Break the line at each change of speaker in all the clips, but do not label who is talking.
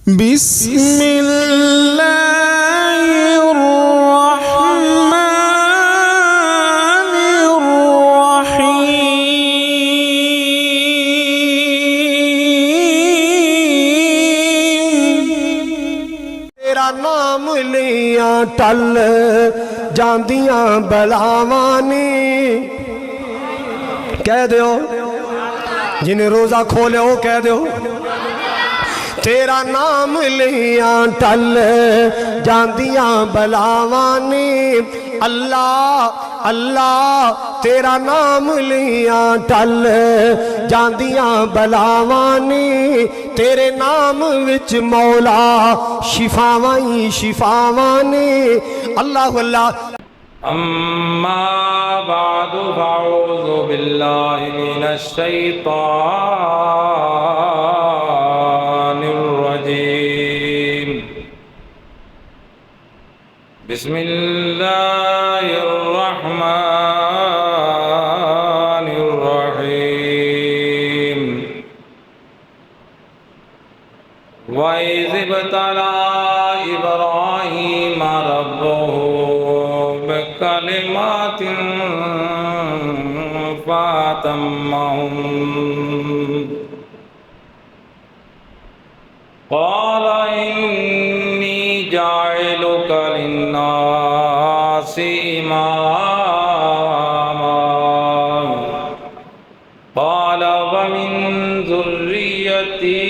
बिस्मिल्लाहिर्रहमानिर्रहीम। तेरा नाम लिया टल जांदियां बलावां ने। कह दो जिन्हें रोजा खोले हो कह दो तेरा नाम लिया टल जांदियां बलावां ने। अल्लाह अल्लाह तेरा नाम लिया टल जांदियां बलावां ने। तेरे नाम विच मौला शिफावां ही शिफावां ने। अल्लाह अल्लाह।
अम्मा बादु फाऊज़ु बिल्लाहि मिनश शैतानिर रजीम। बिस्मिल्लाहिर रहमानिर रहीम। व इज़ इब्तला इब्राहीम रब्बुहु बिकलिमातिन फ़अतम्महुन्ना। क़ाल इन्नी जाइलुका लिन्नासि इमामा। क़ाल व मिन ज़ुर्रिय्यती।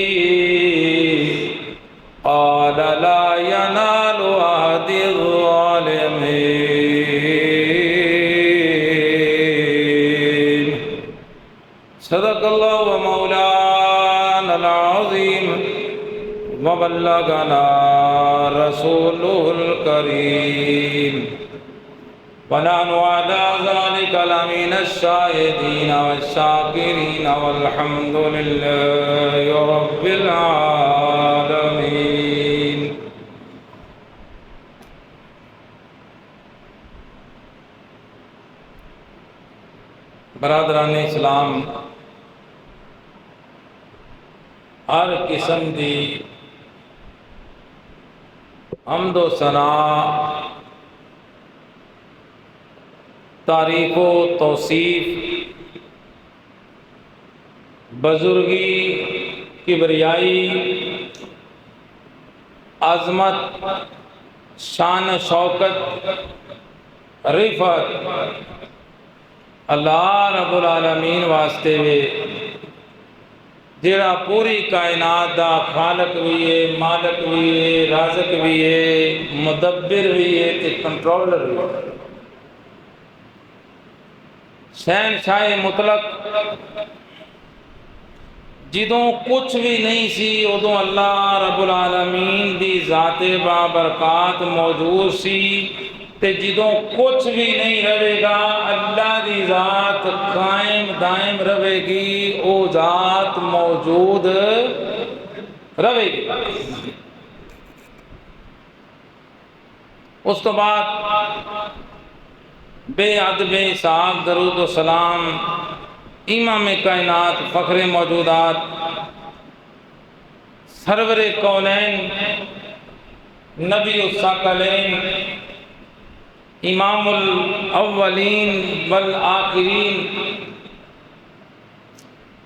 क़ाल ला यनालु अहदिज़ ज़ालिमीन। सदक़ल्लाहु व मौलानल अज़ीम व बल्लगना रसूलुहुल करीम। व नहनु अला ज़ालिका लमिनश शाहिदीन वश्शाकिरीन वल्हम्दुलिल्लाहि रब्बिल आलमीन। बरादरान इस्लाम, हर किस्म दी हम्दो सना तारीफ़ो तौसीफ़ बुज़ुर्गी किबरियाई आज़मत शान शौकत रिफ़त अल्लाह रब्बुल आलमीन वास्ते वे जेड़ा पूरी कायनात दा खालक भी है, मालक भी है, राज़क भी है, मुदब्बिर भी है ते कंट्रोलर भी है। शहनशाह मुतलक जिदों कुछ भी नहीं सी उदों अल्लाह रब्बुल आलमीन दी ज़ाते बाबरकात मौजूद सी ते जिदों कुछ भी नहीं रहेगा अल्लाह दी ज़ात कायम दायम रहेगी, वो ज़ात मौजूद रहेगी। उस तो बाद बेअद बेहिसाब दरूद व सलाम इमाम कायनात फ़ख्रे मौजूदात सरवरे कौनैन नबी उस्साकलैन इमामुल अव्वलीन वल आखिरीन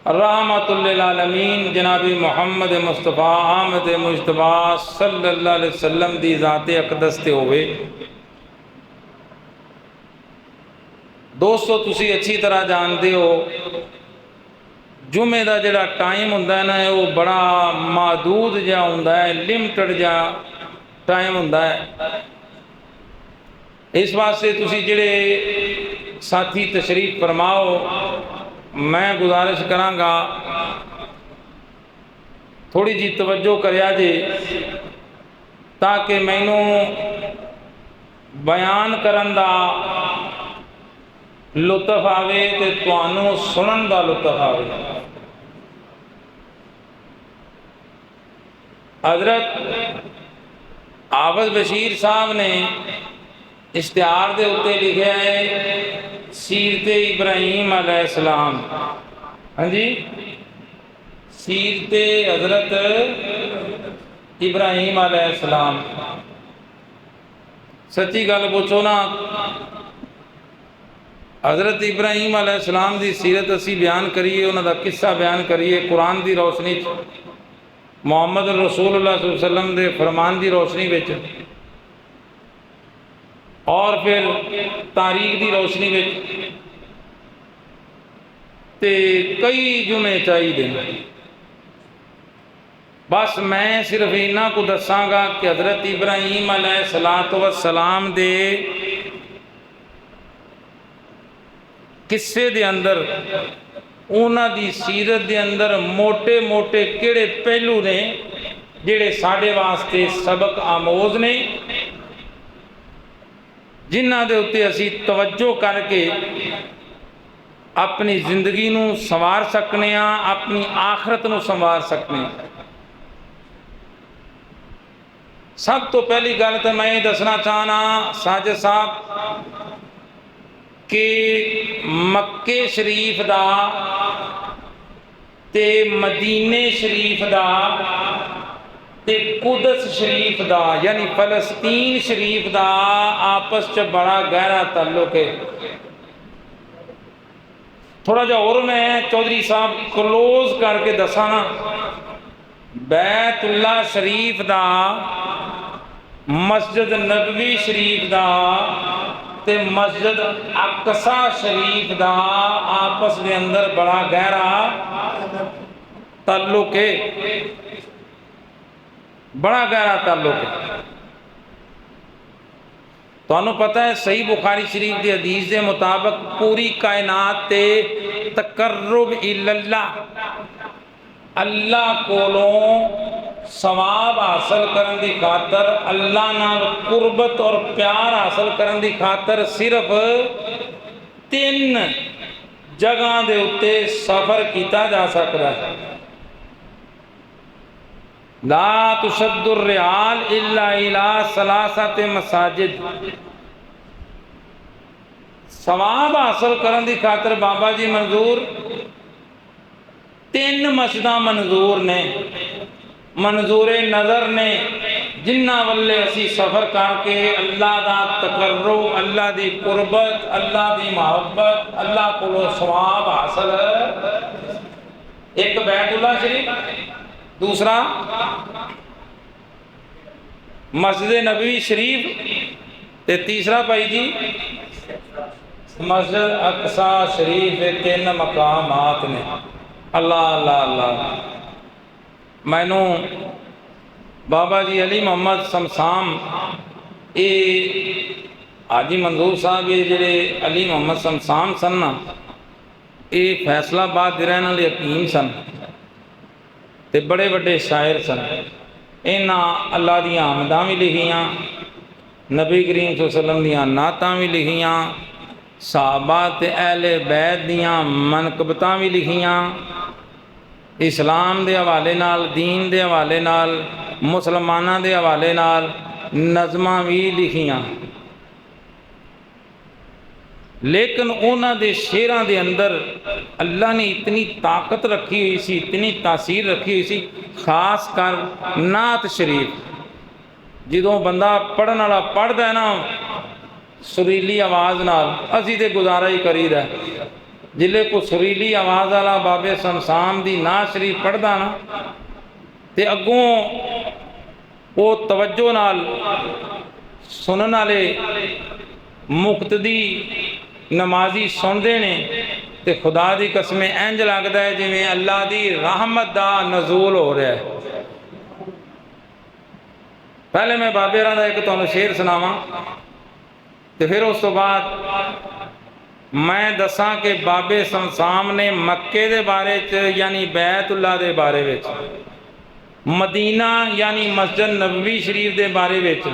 रहमतुल लिल आलमीन जनाबी मोहम्मद मुस्तफ़ा अहमद मुज्तबा सल्लल्लाहु अलैहि वसल्लम दी ज़ाते अक़दस ते होवे। दोस्तों तुसी अच्छी तरह जानते हो जुमे का जोड़ा टाइम होंदा है ना वो बड़ा महदूद जहा होंदा है, लिमिटेड जहा टाइम होंदा है। इस वास्ते तुसी जेड़े साथी तशरीफ फरमाओ मैं गुजारिश करांगा थोड़ी जी तवज्जो करिया जे ताकि मैनू बयान करन दा लुत्फ आवे ते तुहानू सुनन दा लुत्फ आवे। हजरत आबद बशीर साहब ने इश्तिहार दे उत्ते लिखा है सीरते इब्राहीम अलैहिस्सलाम। हाँ जी, सीरते हजरत इब्राहिम अलैहिस्सलाम। सच्ची गल पुछो ना, हज़रत इब्राहिम अलैहिस्सलाम की सीरत असी बयान करिए, उन्हों का किस्सा बयान करिए कुरान की रोशनी, मुहम्मद रसूलुल्लाह सल्लल्लाहु अलैहि वसल्लम के फरमान की रोशनी में, और फिर तारीख की रोशनी में, ते कई जुमे चाहिए। बस मैं सिर्फ इन्ना को दसांगा कि हज़रत इब्राहिम अलैहिस्सलातु वस्सलाम दे किस्से दे अंदर, उन्हां दी सीरत दे अंदर मोटे मोटे किहड़े पहलू ने जिहड़े साडे वास्ते सबक आमोज ने, जिन्हां दे उत्ते असी तवज्जो करके अपनी जिंदगी नूं संवार सकने आ, अपनी आखरत नूं संवार सकने। सब तो पहली गल तो मैं दसना चाहना साजिद साहब कि मक्के शरीफ दा ते मदीने शरीफ दा ते कुदस शरीफ दा यानी फलस्तीन शरीफ दा आपस च बड़ा गहरा ताल्लुक है। थोड़ा जा और मैं चौधरी साहब क्लोज करके दसा ना, बैतुल्ला शरीफ दा, मस्जिद नबवी शरीफ दा ते मस्जिद अक्सा शरीफ दा आपस के अंदर बड़ा गहरा ताल्लुक है, बड़ा गहरा ताल्लुक है। तुहानू पता है सही बुखारी शरीफ की हदीस के मुताबिक पूरी कायनात ते तकर्रुब इल्लल्लाह, अल्लाह कोलों सवाब हासिल करने की खातर, अल्लाह नाल कुर्बत और प्यार हासिल करने की खातर सिर्फ 3 जगह दे उत्ते सफर किया जा सकता है। ला तुशद्दुर रिहाल इल्ला इला सलासत मसाजिद। सवाब हासिल करने की खातर बाबा जी मंजूर 3 मस्जिदां मंजूर ने, मंजूरे नज़र ने, जिन्हां वल्ले असी सफ़र करके अल्लाह दा तकर्रुब, अल्लाह दी कुर्बत, अल्लाह दी मोहब्बत, अल्लाह कोलों सवाब हासिल। एक बैतुल्ला शरीफ, दूसरा मस्जिद नबवी शरीफ, ते तीसरा भाई जी मस्जिद अक्सा शरीफ। 3 मकामात ने। अल्लाह अल्लाह अल्लाह। मैनू बाबा जी अली मोहम्मद समसाम, ये हाजी मंजूर साहब, ये जेडे अली मोहम्मद समसाम सन ना, ये फैसलाबाद दे रहने वाले हकीम सन ते बड़े बड़े शायर सन। इन्हां अल्लाह दियां आमदां भी लिखियां, नबी करीम सल्लल्लाहु अलैहि वसल्लम दियां नातां भी लिखियां, सहाबा ते अहले बैत दियां मनकबतां भी लिखियां, इस्लाम के हवाले नाल, दीन के हवाले नाल, मुसलमाना के हवाले नाल नज़मां भी लिखियां। लेकिन उन्हां दे शेरां दे अंदर अल्लाह ने इतनी ताकत रखी हुई सी, इतनी तासीर रखी हुई सी, खास कर नात शरीफ। जो बंदा पढ़न वाला पढ़दा है ना सुरीली आवाज़ नाल, असी तो गुजारा ही करीदा। जिले को सुरीली आवाज़ वाला बाबे समसाम दी नात शरीफ पढ़दा ना, ते अगों वो तवज्जो नाल सुनने वाले मुक्तदी नमाजी सुनते ने, ते खुदा दी कसमें इंज लगता है जिवें अल्लाह दी रहमत दा नज़ूल हो रहा है। पहले मैं बाबे दा एक तुहानूं शेर सुनावां, तो फिर उस तो बाद मैं दसा कि बाबे समसाम ने मक्के दे बारे च यानी बैतुल्ला दे बारे विच, मदीना यानी मस्जिद नबवी शरीफ दे बारे विच,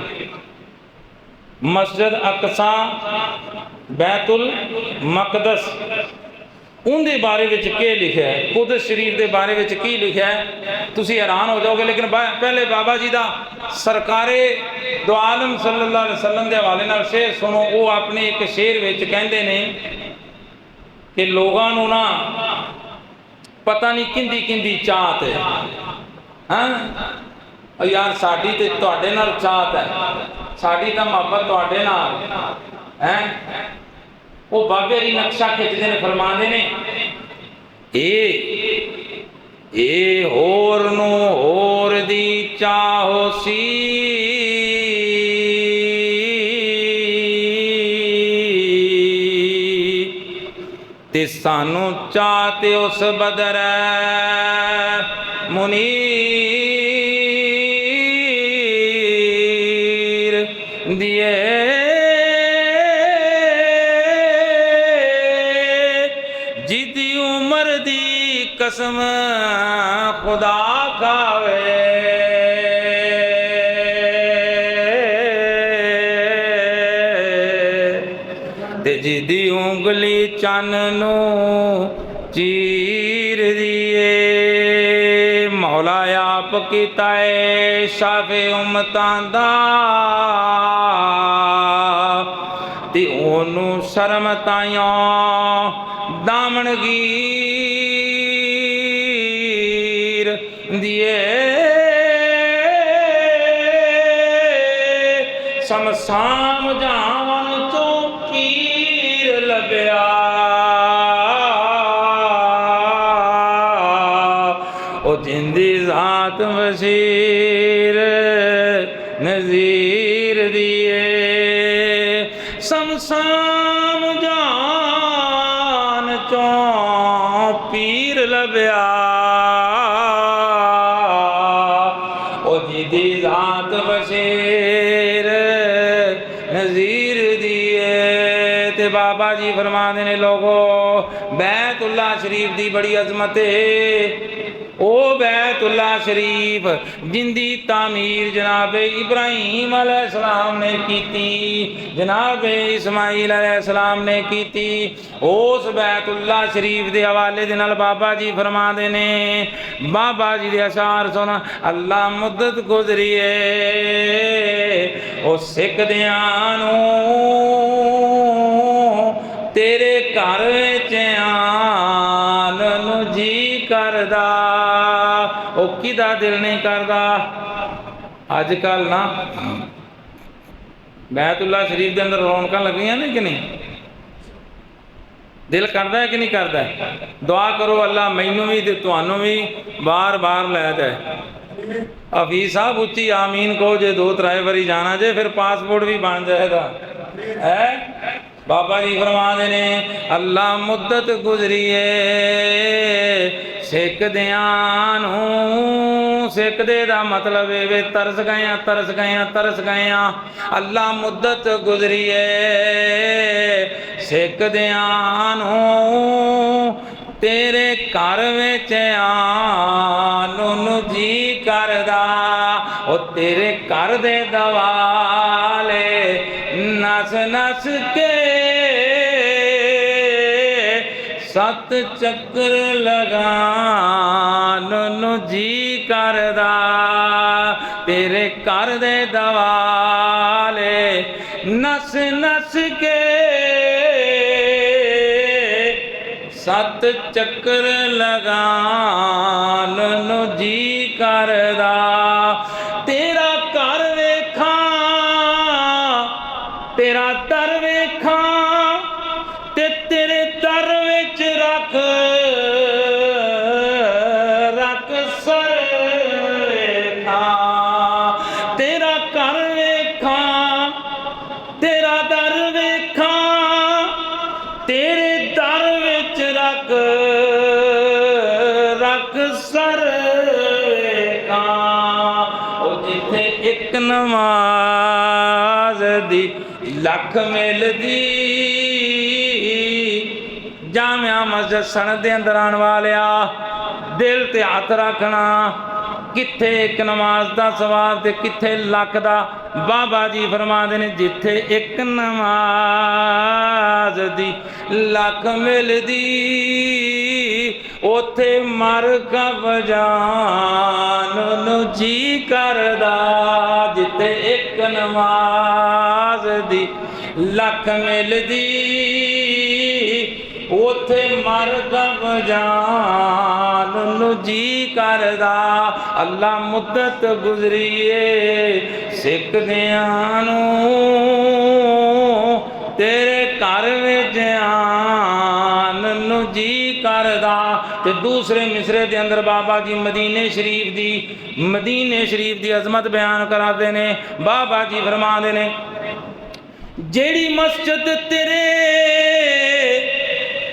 मस्जिद अक्सा, बैतुल मकदस, उनके बारे में क्या लिखा है, कुदस शरीफ के बारे में की लिखा है, तुसी हैरान हो जाओगे। लेकिन पहले बाबा जी का सरकारे दो आलम सल्लल्लाहु अलैहि वसल्लम के हवाले नाल शेर सुनो। वो अपने एक शेर में कहते ने कि लोगों को ना पता नहीं किंदी किंदी चाहत है, हाँ यार साड़ी ते तुहाडे नाल चाहत है, साड़ी दा मोहब्बत तुहाडे नाल है। वो बाबे री नक्शा खिंचते ने, फरमाते ने ए होर नो होर दी चाहो सी, ते सानू चाहते उस बदर मुनीर दिए, जिदी उमर दी कसम खुदा खावे, ते जिदी उंगली चन नू चीर दिए। मौला आप कीता है शाफे उम्मतां दा, ते ओनू शर्म ताइयों दामनगीर दिए। समसाम जावन तो पीर लभ्या, ओ जिंदी जात वसीर नजीर दिए। समसाम जान चो पीर लभ्या, ओ जिंदी जात वसीर नजीर दिए। ते बाबा जी फरमाते ने लोगो बैतुल्ला शरीफ दी बड़ी अजमत है। ओ बैतुल्ला शरीफ जिंदी तामीर जनाबे इब्राहीम अलैहिस्सलाम ने कीती, जनाबे इस्माइल अलैहिस्सलाम ने कीती। उस बैतुल्ला शरीफ दे हवाले दे नाल बाबा जी फरमाते ने, बाबा जी दे अशार सुन। अल्लाह मुद्दत गुजरी है ओ सिख दियां नूं तेरे घर विच आन नूं जी करदा, ओ किदा दिल नहीं करदा। अजकल ना बैतुल्ला शरीफ के अंदर रौनक लगियां ने कि नहीं? दिल करता है कि नहीं करता है? दुआ करो अल्लाह मैनू भी ते तुहानू भी बार बार लै जाए। हफीज साहब उच्ची आमीन कहो जे 2-3 बारी जाना जे फिर पासपोर्ट भी बन जाएगा है। बाबा जी फरमाते ने अल्लाह मुद्दत गुजरी है सिख दियां नूं। सिख दे दा मतलब है वे तरस गए तरस गए तरस गए। अल्लाह मुद्दत गुजरी है सिख दियां नूं तेरे घर विच आन नूं जी करदा। ओ तेरे घर दे दवाले नस नस के 7 चक्कर लगान नूं जी करदा। तेरे घर दे दवाले नस नस के 7 चक्कर लगान नूं जी करदा। तेरा घर वेखां तेरा दर वेखां ते तेरे दर विच रख रख सर वेखां। तेरा घर वेखां तेरा दर वेखां तेरे दर विच रख रख सर वेखां। ओ जिथे एक नमाज दी लख मिलदी जामिया मस्जिद सनद दे अंदर आने वालिया दिल ते हथ रखना। किथे एक नमाज दा सवाब ते किथे लख दा। बाबा जी फरमाते ने जिथे एक नमाज दी लख मिलदी ओथे मर कब जान नूं जी करदा। जिथे एक नमाज दी लख मिलदी ਉੱਥੇ ਮਰਕਬ ਜਾਣ ਨੂੰ ਜੀ ਕਰਦਾ। ਅੱਲਾ ਮੁੱਦਤ ਗੁਜ਼ਰੀਏ ਸਿੱਖਦਿਆਂ ਨੂੰ ਤੇਰੇ ਘਰ ਵਿੱਚ ਆਣ ਨੂੰ ਜੀ करदा। ते दूसरे मिसरे के अंदर बाबा जी मदीने शरीफ दी अजमत बयान कराते ने। बाबा जी फरमाते ने जेड़ी मस्जिद तेरे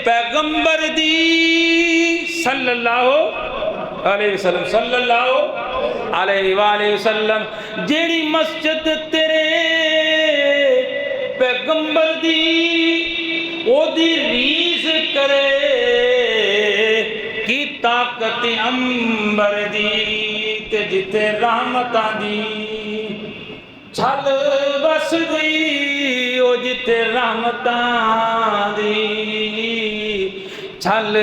पैगंबर दी सल्लल्लाहु अलैहि वसल्लम जेड़ी मस्जिद तेरे पैगंबर दी ओदी रीस करे की ताकत अंबर दी ते जिथे रहमतां दी छल बसदी ओ जिथे रहमतां दी छल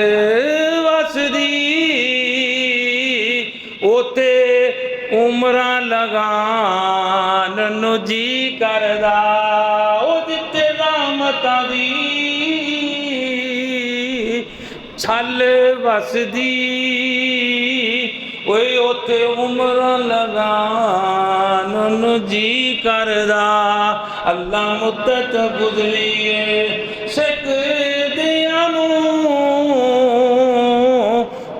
बसदी ओते उमरा लगान नू जी करदा ओ जिथे रहमतां दी छल वसदी ओए ओथे उम्र लगान नू जी करदा। अल्लाह मुद्दत गुजरीए सिकदियां नू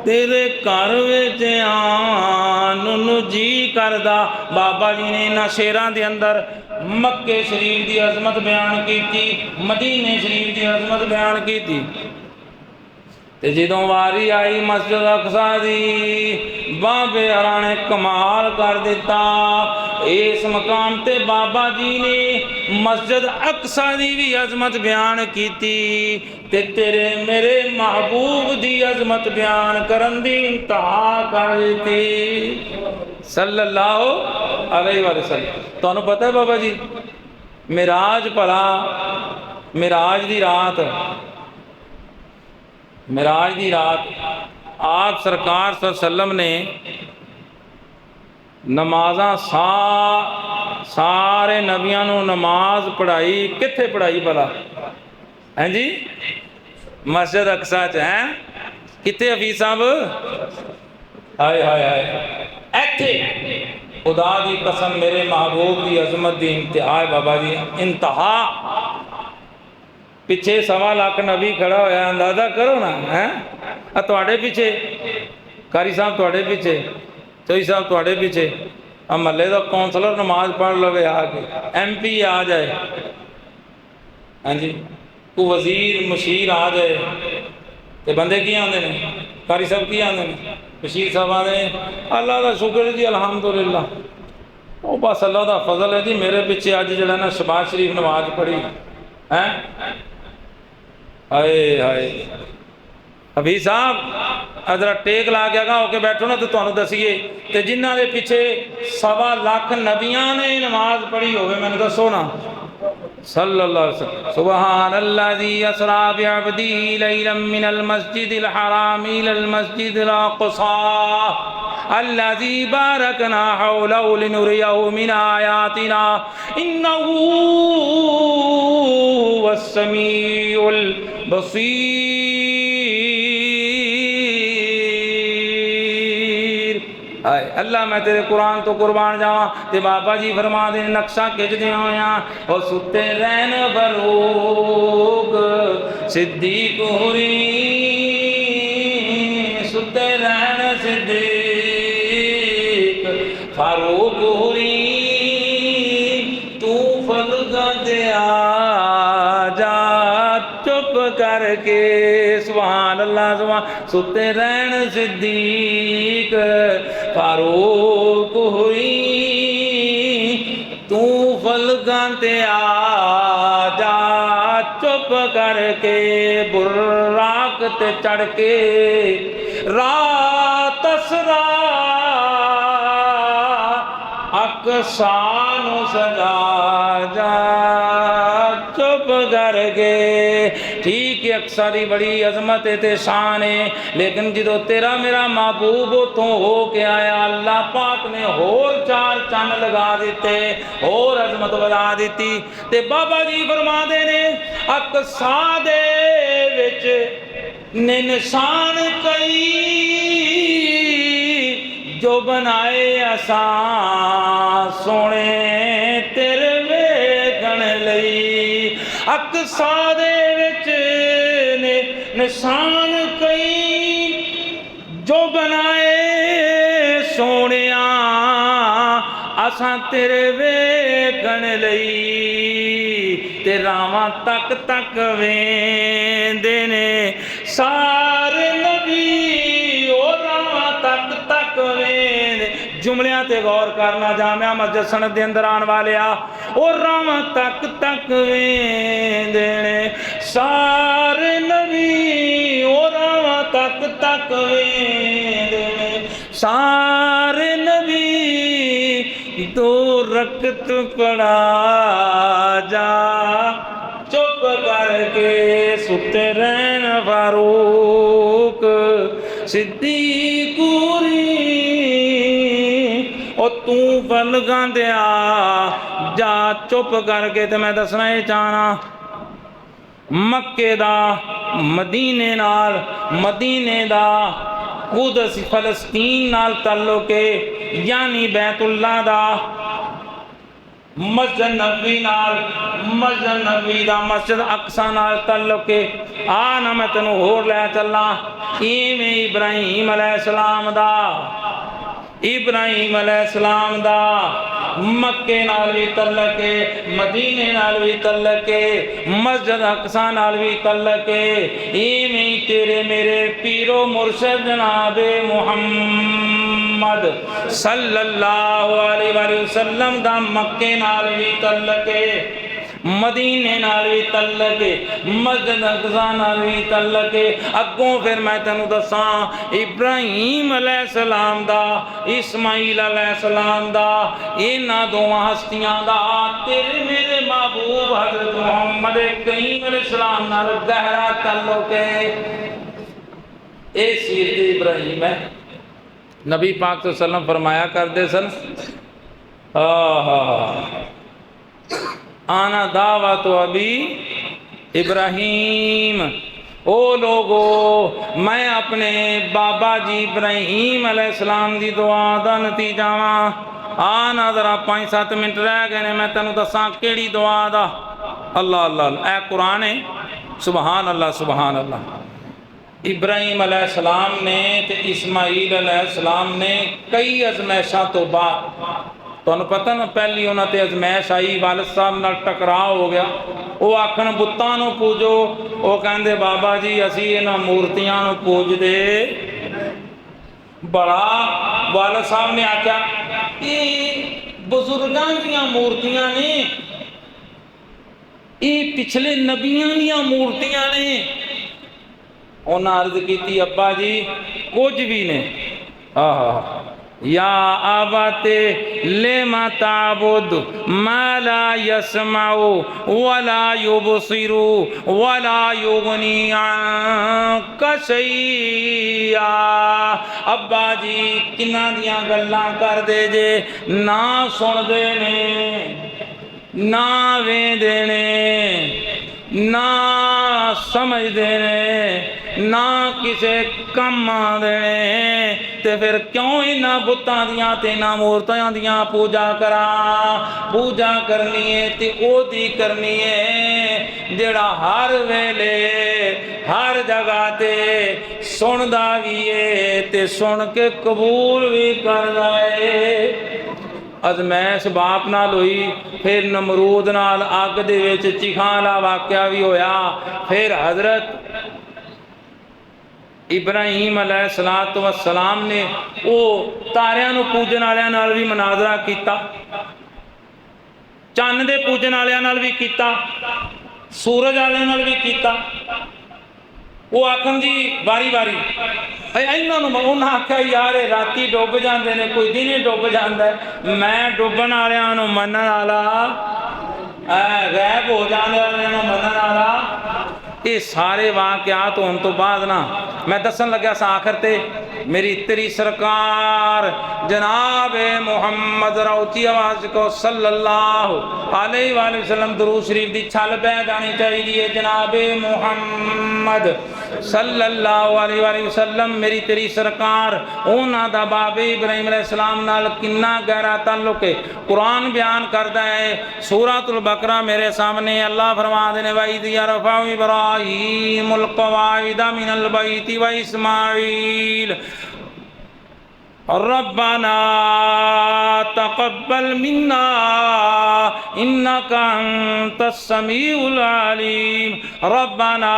तेरे घर विच आन नू जी करदा। बाबा जी ने इन्हां शेरां दे अंदर मक्के शरीफ दी अजमत बयान कीती, मदीने शरीफ दी अजमत बयान कीती। ते जदों वारी आई मस्जिद अक्सा दी बाबे हरा ने कमाल कर दिता। इस मकाम ते बाबा जी ने मस्जिद अक्सा दी भी अजमत बयान की ते तेरे मेरे महबूब दी अजमत बयान करन दी इंतहा कर दी सल्लल्लाहु अलैहि वसल्लम। तुहानू पता है बाबा जी मिराज भला मिराज दी रात आप सरकार सल्लम ने नमाज़ां सारे नबियां नू नमाज पढ़ाई। कित्थे पढ़ाई भला हैं जी? मस्जिद अक्सा च हैं। कित्थे हफीज़ साहब? हाय हाय हाय इत्थे खुदा दी कसम मेरे महबूब दी अजमत दी इंतहा है बाबा जी, इंतहा। पिछे 1.25 लाख नबी खड़ा होया, अंदाजा करो ना है। तुहाडे पिछे कारी साहब, तुहाडे पिछे चौधरी साहब, तुहाडे पिछे महल्ले का कौंसलर नमाज पढ़ लवे आके, MP आ जाए, हाँ जी, कोई वजीर मशीर आ जाए तो बंदे की आते हैं? कारी साहब की आते हैं? मशीर साहब आते हैं अल्लाह का शुक्र जी अलहमदुलिल्लाह। वो बस अल्लाह का फजल है जी। मेरे पिछे अज जड़ा ना शबाज शरीफ नमाज पढ़ी है। हाय हाय हबीब साहब अदरा टेक ला के आगा होके बैठो ना तो तुहानू दसीए ते जिन्हां दे पिछे 1.25 लाख नबियां ने नमाज पढ़ी होवे मैनू दसो ना। सल्लल्लाहु अलैहि वसल्लम सुबहानल्लाज़ी असरा बिअब्दिही लैलन मिनल मस्जिदिल हराम इलल मस्जिदिल अक़सा अल्लज़ी बारकना हौलहु लिनुरियहु मिन आयातिना इन्नहु हुवस्समीउल बसीर। हाय अल्लाह मैं तेरे कुरान तो कुर्बान जावा। ते बाबा जी फरमा दे नक्शा खिंचदे होया और सुते रहन फरूक सिद्दीक हुरी, सुते रहन सिद्दीक फारूक हुरी, तू फलगा दे आजा चुप करके। सुभान अल्लाह सुभान। सुते रहन सिद्दीक फारूक हुई, तू फलगां ते आजा चुप करके। बुर्राक ते चढ़ के रात असरा अक्सा नू सजा जा चुप करके। ठीक है अक्सा दी बड़ी अजमत है ते शान है, लेकिन जो तेरा मेरा महबूब उतों हो के आया अल्लाह पाक ने होर 4 चन्न लगा दिते, होर अजमत बढ़ा दी। ते बाबा जी फरमाते ने अक्सा दे विच विच ने निशान कई जो बनाए असा सोने तेरे वेखण लई। अक्सा दे विच ने निशान कई जो बनाए सोनिया असां तेरे वेखण लई। ते रावां तक तक वेंदे ने सारे नबी ओ रावां तक तक वेंदे। जुमलियां ते गौर करना जामिया मस्जिद सनद दे अंदर आने वाले ओ रावां तक तक वेंदे ने सारे नबी ओ रावां तक तक वेंदे ने सारे नबी। दो रकत पढ़ा जा चुप करके सुते रहन फारूक सिद्दीकूरी। ओ तू फल गांदिया जा चुप करके। ते मैं दसना ये चाहना मक्के दा मदीने दा कुदस फलस्तीन नाल ताल्लुक है, यानी बैतुल्ला दा मस्जिद नबवी दा मस्जिद अक्सा नाल ताल्लुक है। आ ना मैं तेनों होर लै चला इवें इब्राहीम अलैहिस्सलाम दा मक्के नाल भी तल्लक है, मदीने नाल भी तल्लक है, मस्जिद अक्सा नाल भी तल्लक है। इवें तेरे मेरे पीरो मुर्शद जनाबे मुहम्मद सल्लल्लाहु अलैहि वसल्लम दा मक्के नाल भी तल्लक है, मदीने नाल भी तल्लक है, मस्जिद अक़सा नाल भी तल्लक है। अगों फिर मैं तेनों दसां इब्राहीम अलैहिस्सलाम दा इस्माईल अलैहिस्सलाम दा इन्हां दोवां हस्तियां दा तेरे मेरे महबूब हज़रत मुहम्मद करीम अलैहिस्सलाम नाल गहरा तल्लुक है। ये सीरत इब्राहीम है। नबी पाक सल्लल्लाहु अलैहि वसल्लम फरमाया करते सन आना दावत अभी इब्राहीम। ओ लोगो मैं अपने बाबा जी इब्राहीम अलैहिस्सलाम दी दुआ दा नतीजा वां। आना जरा 5-7 मिनट रह गए ने मैं तेनों दसां केड़ी दुआ दा। अल्लाह अल्लाह ए कुरान है। सुबहान अल्लाह सुबहान अल्लाह। इब्राहीम अलैहिस्सलाम ने ते इस्माईल अलैहिस्सलाम ने कई अजमैशां तो बाद तुहानूं पता ना पहली उन्हां ते अजमैश आई, वालिद साहब नाल टकराव हो गया। वो आखण बुत्तां नूं पूजो, वो कहंदे बाबा जी असीं इन्हां मूर्तियां नूं पूजदे बड़ा। वालिद साहब ने आख्या ये बुजुर्गां दीयां मूर्तियां ने, ये पिछले नबियां दीयां मूर्तियां ने। उन्हां अर्ज कीती अब्बा जी कुछ भी ने। या आबाते ले माताबुद माला यसमाउ वला युबसिरु वला युगनी अन्का शैया। अब्बा जी किन्हां दियां गल्लां कर दे जे ना सुनदे ने ना वेंदे ने ना समझदे ने ना किसे कम आंदे ने। ते फिर क्यों इन्हां बुत्तां दियां ते इन्हां मूर्तियां दियां पूजा करा। पूजा करनी है ते ओदी करनी है जेड़ा हर वेले हर जगह ते सुनदा भी है ते सुन के कबूल भी करदा है। अजमैश बाप नाल हुई, फिर नमरूद नाल अग दे विच चिखां दा वाक़या भी होया। फिर हजरत इब्राहीम अलैहिस्सलातु वस्सलाम ने वो तारियां नूं पूजन वालियां नाल भी मनाजरा कीता, चन्न दे पूजन वालियां नाल भी कीता, सूरज वालियां नाल भी कीता। वो आखन जी वारी वारी इन्होंने आख्या यार राती डुब जाते ने कोई दिन डुब जाता है। मैं डुबन वालियां नूं मनण वाला गैब हो जाने वालियां नूं मनण वाला। ये सारे वाकयात होने तो बाद ना मैं दसन लग्या सा आखिर ते मेरी तेरी सरकार जनाब मुहम्मद ऊंची आवाज को सल्लल्लाहु अलैहि वसल्लम दुरूद शरीफ दी छल बह जानी चाहिए। जनाब मुहम्मद सल्लल्लाहु अलैहि वसल्लम मेरी तेरी सरकार उन्हां दा बाबे इब्राहिम अलैहिस्सलाम नाल किन्ना गहरा ताल्लुक है। कुरान बयान करदा है सूरतुल बकरा मेरे सामने अल्लाह फरमाते ने वइद यरफउ इब्राहीमुल क़वाइदा मिनल बैति व इस्माईल रब्बना तक़ब्बल मिन्ना इन्नका अंतस समीउल अलीम रब्बना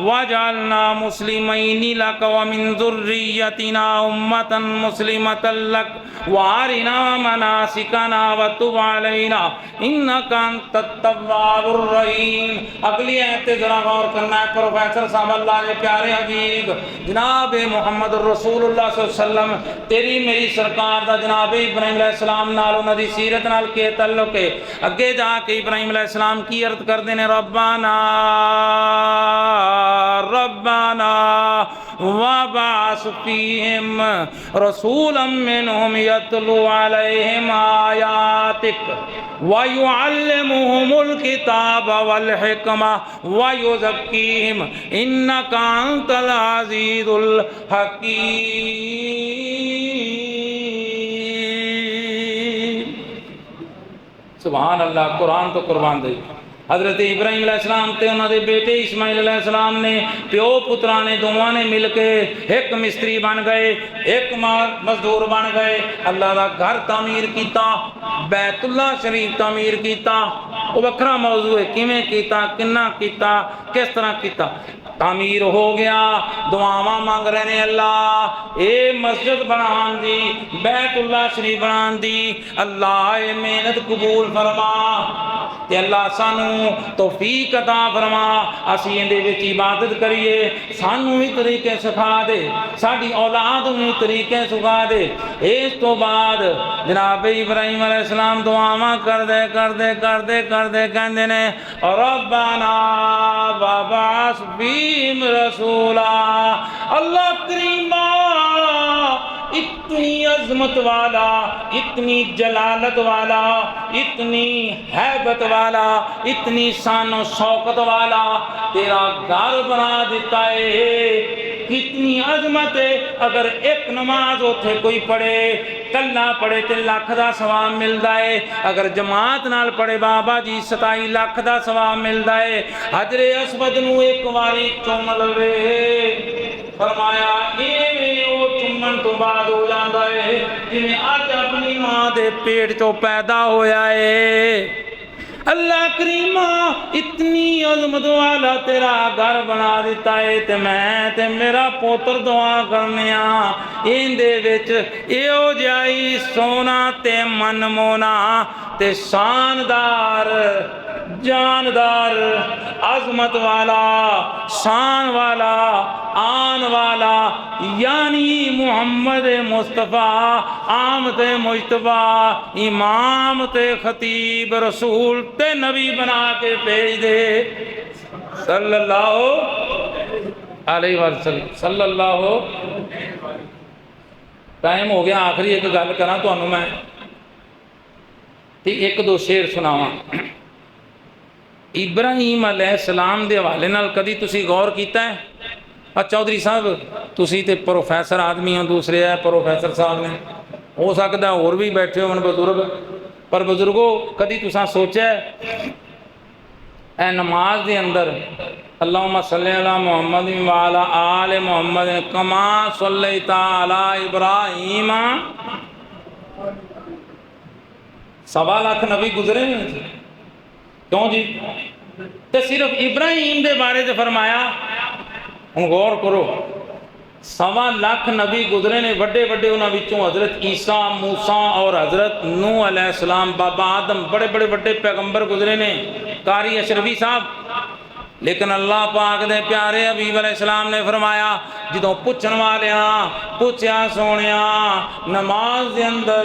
वजअलना मुस्लिमैनि लक व मिन ज़ुर्रिय्यतिना उम्मतन मुस्लिमतन लक व अरिना मनासिकना व तुब अलैना इन्नका अंतत तव्वाबुर रहीम। अगली आयत जरा गौर करना है प्रोफेसर साहब, अल्लाह के प्यारे हबीब जनाब मोहम्मद रसूलुल्लाह सल्लल्लाहु अलैहि वसल्लम तेरी मेरी सरकार दा जनाब इब्राहिम अलैहिस्सलाम नाल उन्हां दी सीरत नाल के ताल्लुक है। अगे जाके इब्राहिम अलैहिस्सलाम की अर्ज करदे ने रब्बाना रब्बाना वबास फीहिम रसूलन मिनहुम यतलू अलैहिम आयातिक व युअल्लिमुहुमुल किताब वल हिकमा व युज़क्कीहिम इन्नका अंतल अज़ीज़ुल हकीम। सुभान अल्लाह। कुरान तो कुर्बान दे। हज़रत इब्राहिम अलैहिस्सलाम ते उन्हां दे बेटे इस्माइल अलैहिस्सलाम ने प्यो पुत्रा ने दोवां ने मिल के एक मिस्त्री बन गए, एक मजदूर बन गए। अल्लाह का घर तामीर किया, बैतुल्ला शरीफ तामीर किया। वो वखरा मौजू है किवें कीता, किन्ना कीता, किस तरह कीता। तामीर हो गया, दुआवां मंग रहे ने अल्लाह ए मस्जिद बनान दी, बैतुल्ला शरीफ बनान दी। अल्लाह ए मेहनत कबूल फरमा ते अल्लाह सानू तौफीक अता फरमा, असीं इहदे विच इबादत करिए। सानू भी तरीके सिखा दे, साडी औलाद नूं भी तरीके सिखा दे। इस तो बाद जनाब इब्राहिम अलैहिस्सलाम दुआवां करदे करदे करदे करदे कहंदे ने रब्बाना वबास फीहिम रसूला। अल्लाह करीमा इतनी अजमत वाला, इतनी जलालत वाला, इतनी हैबत वाला, इतनी शान शौकत वाला तेरा घर बना देता है। कितनी अजमत है। अगर एक नमाज उथे कोई पढ़े, कल्ला पढ़े तो लख का सवाब मिलता है। अगर जमात नाल पढ़े बाबा जी 27 लाख का सवाब मिलता है। हजरे अस्वद नूं एक बारी चुम लवे, फरमाया वो चुमन तो बाद हो जाता है जिवें अज अपनी मां दे पेट चों पैदा होया है। अल्लाह करीमा इतनी अजमत वाला तेरा घर बना दिता है ते मैं ते मेरा पोतर दुआ करने इंदे विच इहो जिही सोना ते मनमोना ते शानदार जानदार अजमत वाला शान वाला आन वाला यानी मोहम्मद मुस्तफ़ा आमद मुजतबा इमाम ते खतीब रसूल ते नबी बना के भेज दे सल्लल्लाहु अलैहि वसल्लम सल्लल्लाहु। टाइम हो गया, आखिरी एक गल करा तुहानू मैं ते एक दो शेर सुनावा। इब्राहिम अलैहिस्सलाम दे हवाले नाल कदी तुसी गौर कीता है? चौधरी साहब तुसी ते प्रोफैसर आदमी हो, दूसरे है प्रोफैसर साहब ने, हो सकता होर भी बैठे हो बजुर्ग, पर बजुर्गो कदी तुसा सोचा है नमाज दे अंदर अल्लाहुम्मा सल्ली अला मुहम्मद व अला आले मुहम्मद कमा सल्लैता अला इब्राहीम। 1.25 लाख नबी गुजरे नहीं, क्यों जी? तो सिर्फ इब्राहिम के बारे से फरमाया। हम गौर करो, 1.25 लाख नबी गुजरे ने, बड़े बड़े उन्होंने विचों हजरत ईसा मूसा और हजरत नूह अलैहिस्सलाम बाबा आदम बड़े बड़े बड़े पैगंबर गुजरे ने। कारी अशरफी साहब लेकिन अल्लाह पाक दे प्यारे हबीब अलैहिस्सलाम ने फरमाया जो पुछन वालिया पूछया सोने नमाज के अंदर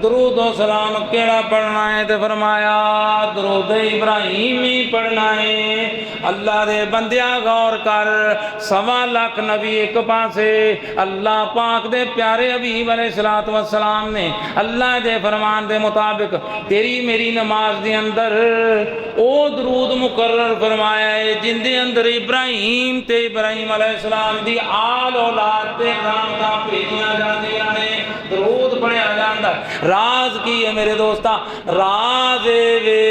दरूद व सलाम केड़ा पढ़ना है तो फरमाया दरूद इब्राहिम ही पढ़ना है। अल्लाह दे बंदिया गौर कर 1.25 लाख नबी एक पासे अल्लाह पाक दे प्यारे हबीब अलैहिस्सलातु वस्सलाम ने अल्लाह दे फरमान दे मुताबिक तेरी मेरी नमाज के अंदर ओ दरूद मुकर्रर फरमाया है जिंदे अंदर इब्राहिम ते इब्राहिम अलैहिस्सलाम दी आल औलाद ते रामदा भेजियां जांदियां ने दरूद पढ़िया जांदा। राज की है मेरे दोस्ता, राज वे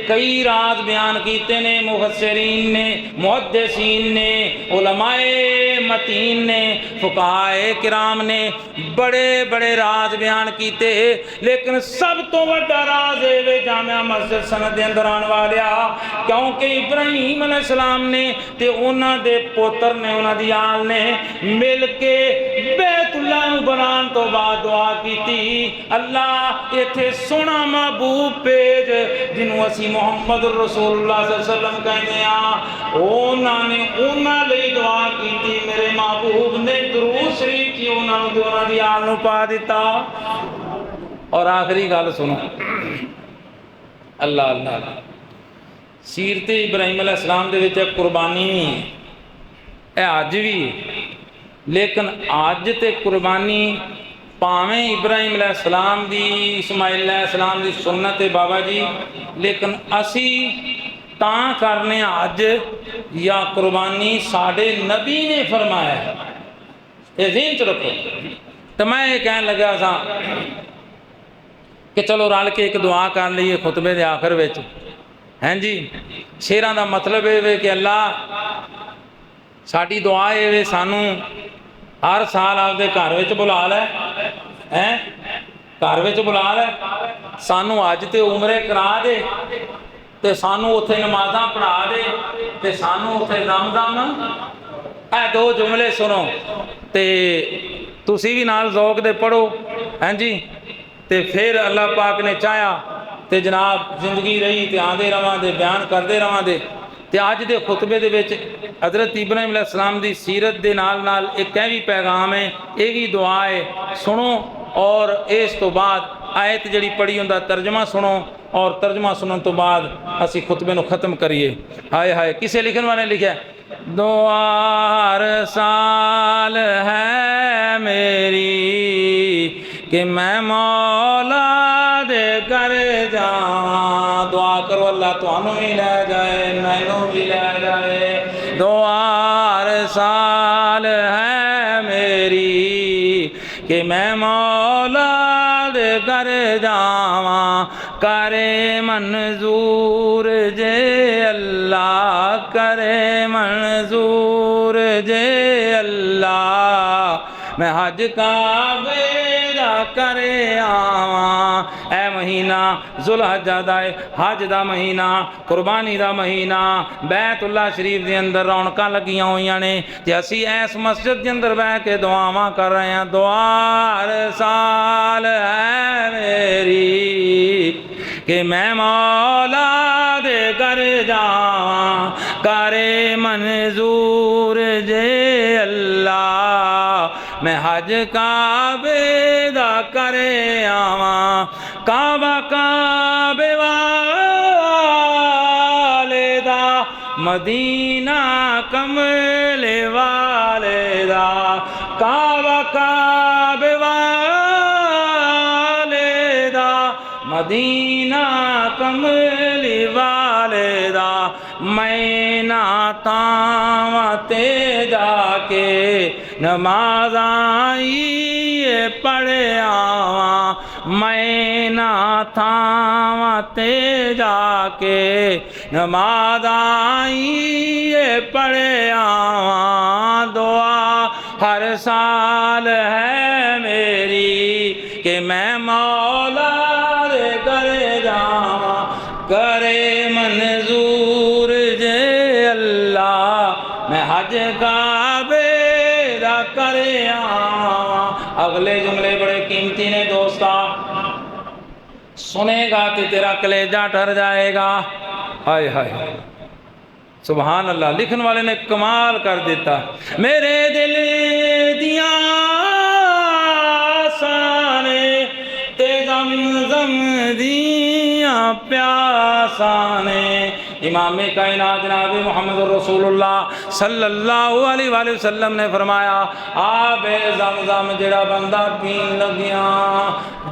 कई राज बयान कीते ने मुफस्सिरीन ने, मुहद्दिसीन ने, उलमाए मतीन ने, फुकाए किराम ने बड़े बड़े राज बयान कीते, लेकिन सब तो बड़ा राज है वे जामिया मस्जिद सनद के अंदर आने वाले क्योंकि इब्राहिम अलैहिस्सलाम ने ते उन्हां दे पुत्र ने उन्हां दी आल ने मिल के बैतुल्लाह नूं बनाने तो बाद दुआ की अल्लाह इत्थे सोना महबूब भेज जिन्हों असी मुहम्मद रसूलुल्लाह सल्लल्लाहु अलैहि वसल्लम कहते हैं उन्होंने उन्हां लई दुआ की मेरे महबूब ने दुरूद शरीफ की उन्हां दी आल नूं पा दिता। और आखिरी गल सुनो अल्लाह अल्लाह सीरत इब्राहिम अलैहिस्सलाम दे विच कुर्बानी है अज भी, लेकिन अज ते कुर्बानी भावें इब्राहिम अलैहिस्सलाम दी इस्माइल अलैहिस्सलाम दी सुन्नत है बाबा जी, लेकिन असी तां करने अज या कुर्बानी साडे नबी ने फरमाया है, ये ज़हन च रखो। तो मैं ये कहन लगा सा कि चलो रल के एक दुआ कर लीए खुतबे के आखिर में, हैं जी। शेरां दा मतलब ये कि अल्लाह साडी दुआ ये सानू हर साल आपदे घर विच बुला लै, हैं घर विच बुला लै, सानू अज ते उमरे करा दे ते सानू उत्थे नमाज़ां पढ़ा दे ते सानू उत्थे दम ए दो जुमले सुनो ते तुसी भी नाल ज़ौक दे पढ़ो, हैं जी। ते फिर अल्लाह पाक ने चाहा तो जनाब जिंदगी रही तो आते रवांदे बयान करते रवांदे। तो अज के खुतबे दे विच हज़रत इब्राहिम अलैहिस्सलाम दी सीरत दे नाल एक भी पैगाम है, ये भी दुआ है, सुनो। और इस तो बाद आयत जिहड़ी पढ़ी उनका तर्जमा सुनो और तर्जमा सुनने तो बाद असी खुतबे नूं खत्म करिए। हाय हाय किसे लिखने वाले लिखा दुआर साल है मेरी कि मैं मौला दे कर जावां। दुआ करो अल्लाह तुहानू भी लै जाए मैनू भी लै जाए। दुआर साल है मेरी कि मैं मौला दे कर जावां, करे मंजूर जे अल्लाह, करे मंजूर जे अल्लाह, मैं हज काबे दा करे आवां। ए महीना जुलहज्जा दा हज दा महीना, कुर्बानी दा महीना, बैतुल्ला शरीफ के अंदर रौनकां लगियां होईयां ने ते असी इस मस्जिद के अंदर बह के दुआवां कर रहे हैं। दुआर साल है मेरी कि मैं मौला दे कर जावां, करे मंजूर जे अल्लाह, मैं हज काबे दा करे आवां। काबा काबे वाले दा, मदीना कमले वाले दा, काबा काबे वाले दा, मदीना कमले वाले दा, मैं ना तावां ते जाके नमाज़ां पढ़ आवां, मैं ना थावां ते जाके नमाज़ां पढ़ आवां। दुआ हर साल है मेरी कि मैं मौला दे करे जावां, करे मंजूर जे अल्लाह, मैं हज काबे दा करे आवां। अगले जुमले बड़े कीमती ने दोस्ता, सुनेगा तो तेरा कलेजा ठर जाएगा। हाय हाय सुभान अल्लाह, लिखने वाले ने कमाल कर देता। मेरे दिल दिया साने ते ज़म-ज़म दिया प्यासाने। इमाम कायनात जनाब मोहम्मद रसूलुल्लाह सल्लल्लाहु अलैहि वसल्लम ने फरमाया, आबे ज़म-ज़म जेड़ा बंदा पीन लगिया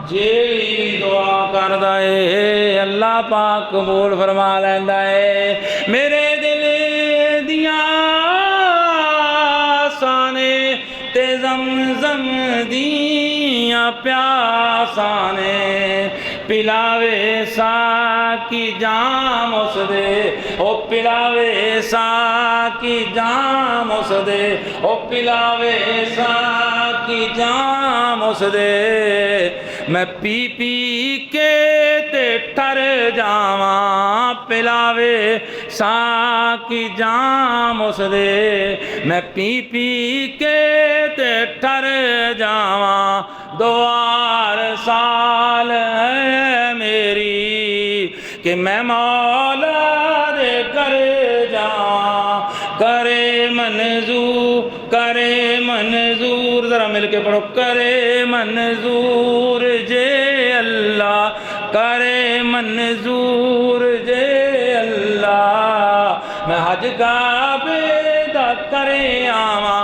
जेड़ी दुआ करदा है अल्लाह पाक कबूल फरमा लैंदा है। मेरे दिल दिया साने ते ज़म-ज़म दिया प्यासाने। पिलावे साकी जाम उस दे, ओ पिलावे साकी जाम उस दे, ओ पिलावे साकी जाम उस दे। मैं पी पी के ते ठर जावा, पिलावे साकी जाम उस दे। मैं पी पी के ते ठर जावा, दुआर साल है मेरी कि मैं मौला दे कर जावा। करे मंजूर, जरा मिल के पढ़ो, करे मंजूर जे अल्लाह, करे मंजूर जे अल्लाह। मैं हज काबे दा करे आवा।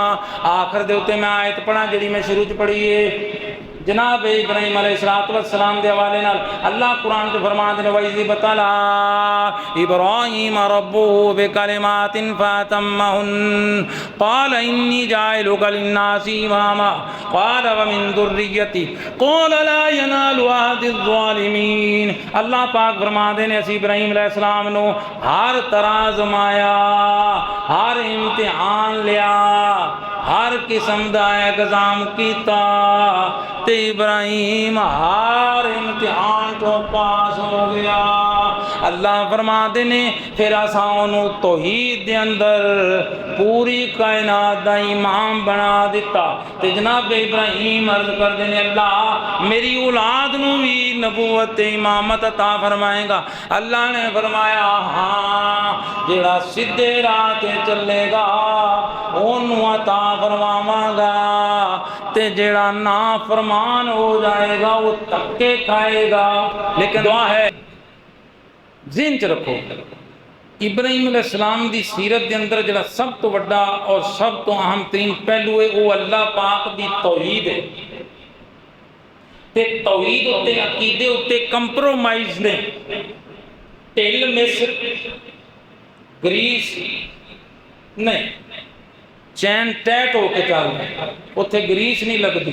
आखिर दे उत्ते मैं आयत पढ़ा जिहड़ी मैं शुरू च पढ़ी है जनाब इब्राहिम अलैहिस्सलाम के हवाले नाल। अल्लाह कुरान च फरमाते हैं, वइज़ बतला इब्राहीम रब्बुहु बिकलिमातिन फअतम्महुन क़ाल इन्नी जाइलुका लिन्नासि इमामा क़ाल व मिन ज़ुर्रिय्यति क़ाल ला यनालु अहदिज़ ज़ालिमीन। अल्लाह पाक फरमाते हैं, असीं इब्राहीम अलैहिस्सलाम नूं हर तरह आज़माया, हर इम्तिहान लिया, हर किस्म का एग्जाम किया ते इब्राहीम हर इम्तिहान तो पास हो गया। अल्लाह फरमाते ने फिर असां उहनूं तौहीद दे अंदर पूरी कायनात दा इमाम बना दिता। ते जनाब इब्राहीम अर्ज करते ने, अल्लाह मेरी औलाद नूं भी नबूवत ते इमामत अता फरमाएगा। अल्लाह ने फरमाया, हाँ जेड़ा सीधे राह ते चलेगा ओनू अता फरमावांगा, ते जेड़ा ना फरमान हो जाएगा वो धक्के खाएगा। लेकिन दुआ है ज़हन च रखो, इब्राहीम अलैहिस्सलाम दी सीरत के अंदर जेड़ा सब तो वड्डा और सब तो अहम तरीन पहलू है वो अल्लाह पाक दी तौहीद है। ते तौहीद उत्ते अकीदे उत्ते कंप्रोमाइज़ ने, ढिल मिस्र ग्रीस नहीं, चैन टैट होके चलता, उत्थे ग्रीस नहीं लगती।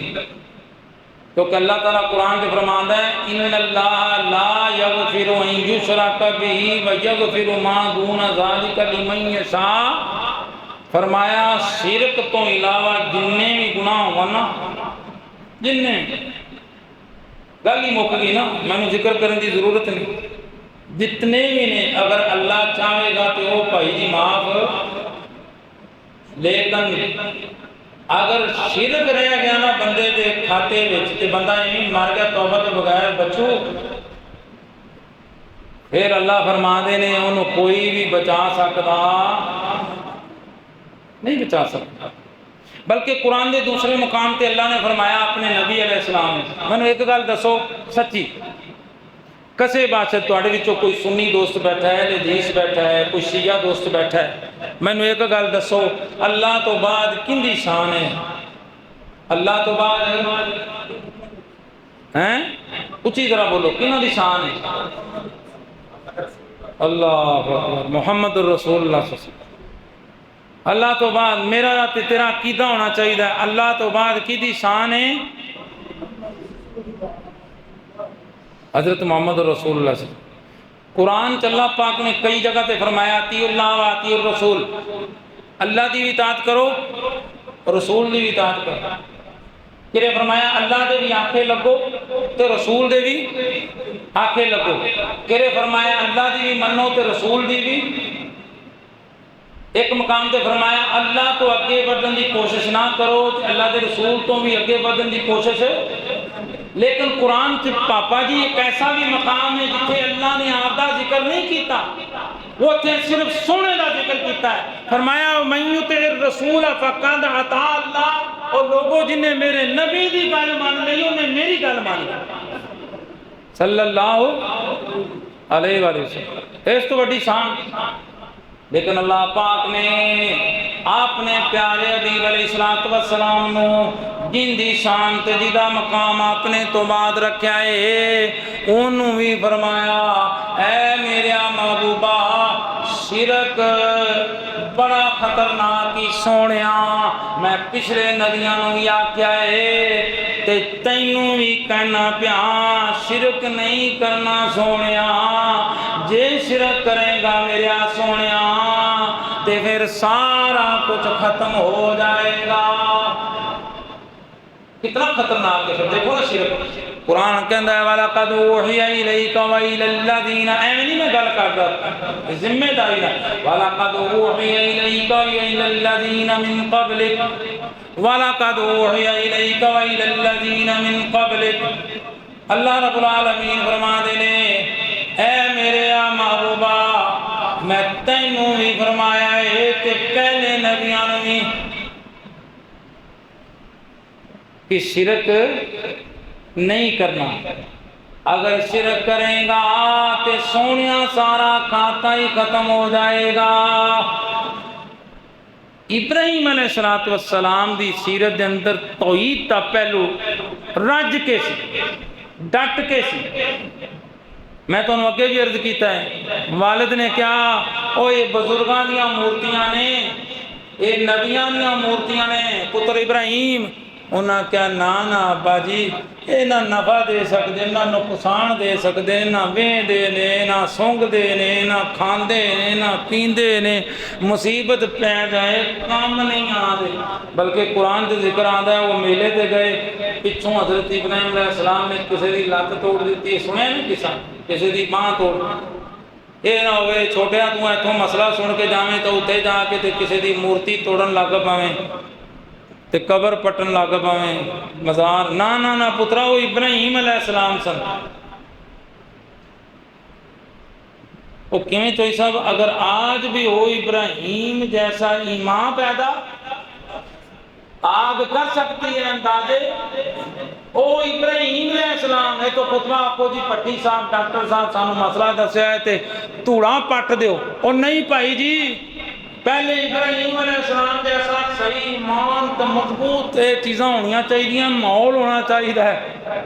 क्योंकि अल्लाह ताला कुरान में फरमाता है, इन्नल्लाह ला यगफिरु अन युशरका बिही व यगफिरु मा दूना ज़ालिका लिमन यशा। फरमाया शिरक तो इलावा जिन्ने भी गुनाह होवन ना, जिन्ने गल ही मुक गई ना, मैंने जिक्र करने की जरूरत नहीं। जितने भी ने अगर अल्लाह चाहेगा तो वो भाई जी माफ। लेकिन अगर शिरक रह गया ना बंदे के खाते में ते बंदा इवें मर गया तौबा के बगैर बचू, फिर अल्लाह फरमाते ने उन्होंने कोई भी बचा सकता नहीं, बचा सकता। बल्कि कुरान के दूसरे मुकाम पे अल्लाह ने फरमाया अपने नबी अलैहिस्सलाम ने, मैंने एक गल दसो सच्ची, कसे बादशाह तुहाडे विचों कोई सुन्नी दोस्त बैठा है, हदीस बैठा है, कोई शिया दोस्त बैठा है, मैनू एक गल दसो अल्लाह तो बाद किंदी शान है? अल्लाह तो बाद हैं, उच्ची तरह बोलो, किन्हां दी शान है? अल्लाह मुहम्मद रसूलुल्लाह। अल्लाह तो बाद मेरा ते तेरा अकीदा होना चाहिए, अल्लाह तो बाद किहदी शान है? हजरत मोहम्मद रसूलुल्लाह। कुरान अल्लाह पाक ने कई जगह पे फरमाया अतीउल्लाह व अतीउर रसूल, अल्लाह की भी इताअत करो रसूल की भी इताअत करो। किरे फरमाया अल्लाह दे भी आखे लगो तो रसूल दे भी आखे लगो। किरे फरमाया अल्लाह की भी मनो तो रसूल की भी। एक मकाम से फरमाया अल्लाह तो अगे बढ़ने की कोशिश ना करो, अल्लाह के रसूल तो भी अगे बढ़ने की कोशिश लेकिन कुरान च पापा जी एक ऐसा भी मकाम है जिथे अल्लाह ने आपका जिक्र नहीं किया, उत्थे सिर्फ सोने का जिक्र किया है। फरमाया मैं ते रसूल फकद अता अल्लाह, और लोगों जिन्हें मेरे नबी की गल मान ली उन्हें मेरी गल मान ली सल्लल्लाहु अलैहि वसल्लम। इस तो बड़ी शान। लेकिन अल्लाह पाक ने अपने प्यारे हबीब अलैहिस्सलातु वस्सलाम नू जिंदी शान ते जिदा मकाम अपने तो बाद रखा है, ओनू भी फरमाया ऐ मेरे महबूबा शिरक बड़ा खतरनाक ही सोनिया। मैं पिछले नदियां नू भी आख्या है ते तैनू भी कहना पिया शिरक नहीं करना सोनिया। जे शिरक करेगा मेरे सोनिया ते फिर सारा कुछ खत्म हो जाएगा। कितना खतरनाक है, देखो ना शिरक। कुरान कहता है वाला कद उहिया इलैका व इलल्लज़ीना, एवें नहीं मैं गल करदा जिम्मेदारी ना, वाला कद उहिया इलैका व इलल्लज़ीना मिन क़ब्लिक, वाला कद उहिया इलैका व इलल्लज़ीना मिन क़ब्लिक। अल्लाह रब्बुल आलमीन फरमाते ने ऐ मेरे महबूबा मैं तैनू भी फरमाया है ते पहले नबियां नू भी कि शिरक नहीं करना। अगर शिरक करेगा तो सोनिया सारा खाता ही खत्म हो जाएगा। इब्राहिम अलैहिस्सलातु वस्सलाम दी सीरत दे अंदर तौहीद दा पहलू रज के सी, डट के सी। मैं तुहानू अगे भी अर्ज किया है, वालिद ने क्या ओ ये बजुर्गों दियां मूर्तियां ने, ये नबियां दियां मूर्तियां ने, पुत्र इब्राहिम। उन्हें क्या ना ना अब्बा जी ये ना नफा दे सकते, ना नुकसान दे सकते, ना वेंदे ने, ना सूंघते ने, ना खाते ने, ना पींदे ने, मुसीबत पै जाए काम नहीं आते। बल्कि कुरान से जिक्र आता है वो मेले से गए, पिछों हजरत इब्राहिम अलैहिस्सलाम ने किसी की लत्त तोड़ दी, सुने ना किसा किसी की बांह तोड़। ये ना हो छोटिया तू इतों मसला सुन के जावे तो उत्थे जाके तो किसी की मूर्ति तोड़न लग पावें ते कबर पटन लग पावें मज़ार। ना ना ना पुत्रा वो इब्राहिम अलैहिस्सलाम सन। वो किवें चोई साहब अगर आज भी हो इब्राहिम जैसा ईमान पैदा आग कर सकती है अंदाजे, ओ इब्राहिम अलैहिस्सलाम है तो खुतबा आपको जी पट्टी साहब डॉक्टर साहब सानू मसला दसिया है ते धूड़ा पट दो। और नहीं भाई जी पहले इब्राहिम अलैहिस्सलाम जैसा सही ईमान तो मजबूत चीज़ां होनी चाहिए, माहौल होना चाहिए है।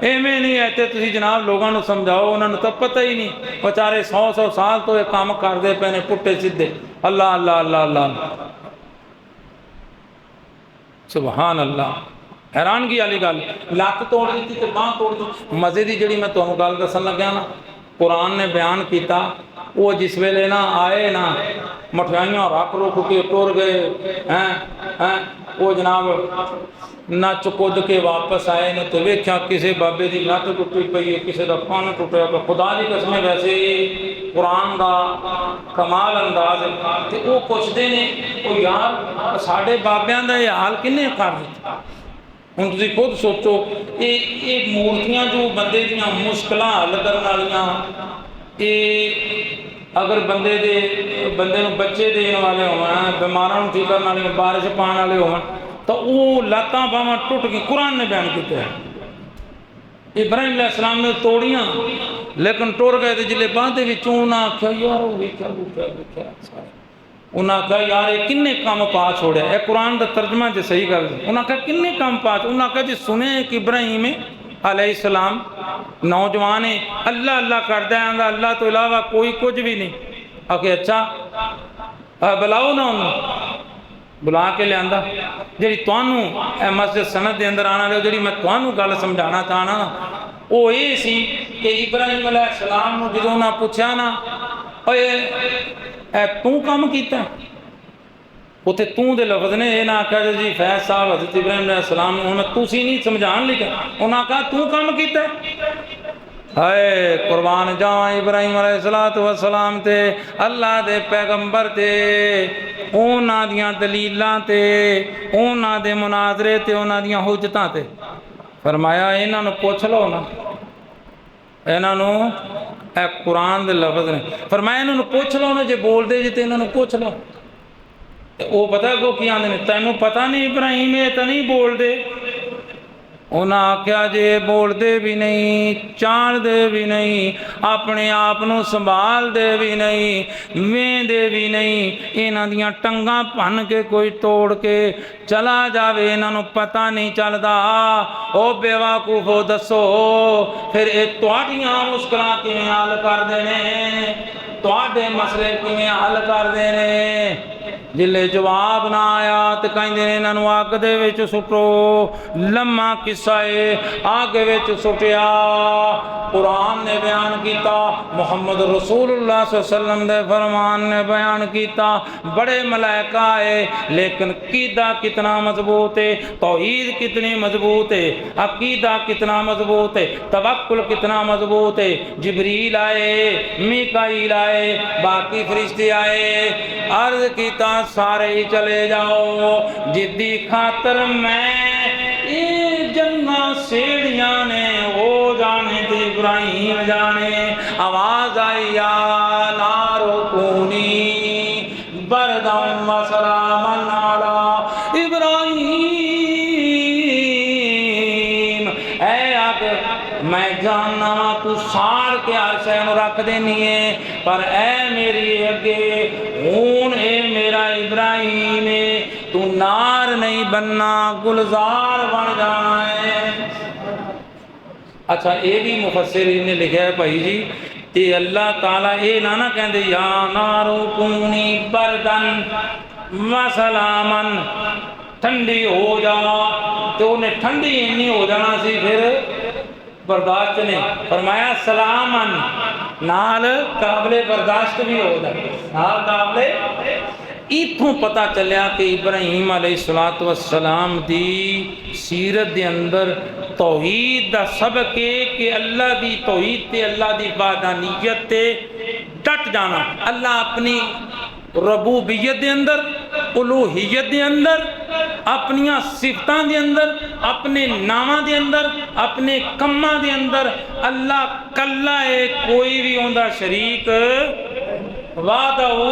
एवें नहीं है तो तुसीं जनाब लोगों को समझाओ, उन्होंने तो पता ही नहीं, बेचारे 100 साल तो ये काम करते पे ने पुट्टे सीधे। अल्लाह अल्लाह अल्लाह अल्लाह सुभान अल्लाह। हैरानगी वाली गल, लत्त तोड़ दी तो बांह तोड़ दी। मज़े की जी मैं तुहानू गल दसन लग्या ना, कुरान ने बयान किया वो जिस वेले ना आए ना मठियाइयां रख रुख के टुर गए हैं वो जनाब नच कुद के वापस आए ने तो वेख्या किसी बाबे की लत्त टुटी पई है, किसी का कंन टुटिया पिया। खुदा की कसम वैसे कुरान का कमाल अंदाज है। तो वो पुछते ने ओ यार साढ़े बाबियां का ये हाल किन्ने कर दिता। हुण तुसीं खुद सोचो ये मूर्तियां जो बंदे दियां मुश्किलां हल करन वालियां, ये अगर बंदे नूं बच्चे देने वाले होवन, बीमारां नूं ठीक करने वाले, बारिश पाने वाले होवन तो वो लत्तां बावां टुट गई। कुरान ने बयान किया है इब्राहिम अलैहिस्सलाम ने तोड़ियां लेकिन टुर गए। तो जिले बांह उन्हें आख्या यार वो वेख्या उन्हें आख्या यार ये किन्ने काम पा छोड़िया। यह कुरान का तर्जमा जो सही गल, उन्हें आख्या किन्ने काम पा, उन्हें आख्या जी सुने कि इब्राहिम अलैहिस्सलाम नौजवान है, अल्लाह अल्लाह करता है, अल्लाह तो इलावा कोई कुछ भी नहीं। आखे अच्छा बुलाओ ना उन्होंने, बुला के लिया जी तुहानू मस्जिद सनद के अंदर आना लो जी मैं तुहानू गल समझाना चाहना वो ये सी कि इब्राहिम अलैहिस्सलाम नूं जदों उन्हें पूछा ना तू काम किया, उत्थे तू दे लफ्ज ने यह ना आख्या जी फैज साहब हज़रत इब्राहिम अलैहिस्सलाम हूँ मैं तुसी नहीं समझान लिखा, उन्हें आख्या तू काम किया। हाय कुर्बान जावा इब्राहिम अलैहिस्सलातु वस्सलाम ते अल्लाह दे पैगंबर ते उन्हां दियां दलीलां ते उन्हां दे मुनाजरे ते उन्हां दियां हुज्जतां ते। फरमाया इन्हां नूं पुछ लो ना, इन्हां नूं कुरान दे लफ्ज़ ने। फरमाया इन्हां नूं पुछ लो ना, जे बोलदे जे ते इन्हां नूं पुछ लो। वो पता अगों की आंदे ने, तैनूं पता नहीं इब्राहिम ये तो नहीं बोलते। उन्हें आख्या जे बोलते भी नहीं, जानते भी नहीं, अपने आप को संभालते भी नहीं, वेंदे भी नहीं, इन्हां दियां टंगां भन के कोई तोड़ के चला जावे, इन्हां पता नहीं चलता। ओ बेवकूफो दसो फिर ये तुहाडियां मुश्किलां किवें हल करदे ने, तुहाडे मसले किवें हल करदे ने। जिले जवाब ना आया तो कहते ने इन्हों अग दे विच सुटो। लम्मा किस्सा है, अग विच सुटिया। कुरान ने बयान किया, मुहम्मद रसूलुल्लाह सल्लल्लाहु अलैहि वसल्लम दे फरमान ने बयान किया। बड़े मलाइका है लेकिन अकीदा कितना मजबूत है, तौहीद कितनी मजबूत है, अकीदा कितना मजबूत है, तवक्कुल कितना मजबूत है। जिब्रील आए, मीकाईल आए, बाकी फरिश्ते आए, अर्ज किया सारे ही चले जाओ, जिद्दी खातर मैं ये जन्ना सीढ़ियां ने वो जाने थे इब्राहिम जाने। आवाज आई या नारो कूनी बरदम व सलामन अला इब्राहिम। ऐ आग मैं जानना वा तू साड़ के आशा रख देनी है, पर ऐ मेरी अगे हूं ए मेरा इब्राहिम है, तू नार नहीं बनना, गुलजार बन जाना है। अच्छा ये भी मुफस्सिरीन ने लिखा है भाई जी, ते अल्लाह ताला ये ना कहते या नारो कूनी बरदन व सलामन, ठंडी हो जा, तो उन्हें ठंडी इन्नी हो जाना सी फिर बर्दाश्त नहीं। फरमाया सलामन नाल काबले बर्दाश्त भी हो जाए, नाल काबले। इथों पता चलिया कि इब्राहिम अलैहिस्सलातु वस्सलाम दी सीरत दे अंदर तौहीद दा सबक है कि अल्लाह दी तौहीद ते अल्लाह दी वाहदानियत ते डट जाना। अल्लाह अपनी रबूबियत दे अंदर, उलूहियत दे अंदर, अपनियां सिफतां दे अंदर, अपने नावां दे अंदर, अपने कम्मां दे अंदर अल्लाह कल्ला है, कोई भी उनका शरीक वादहू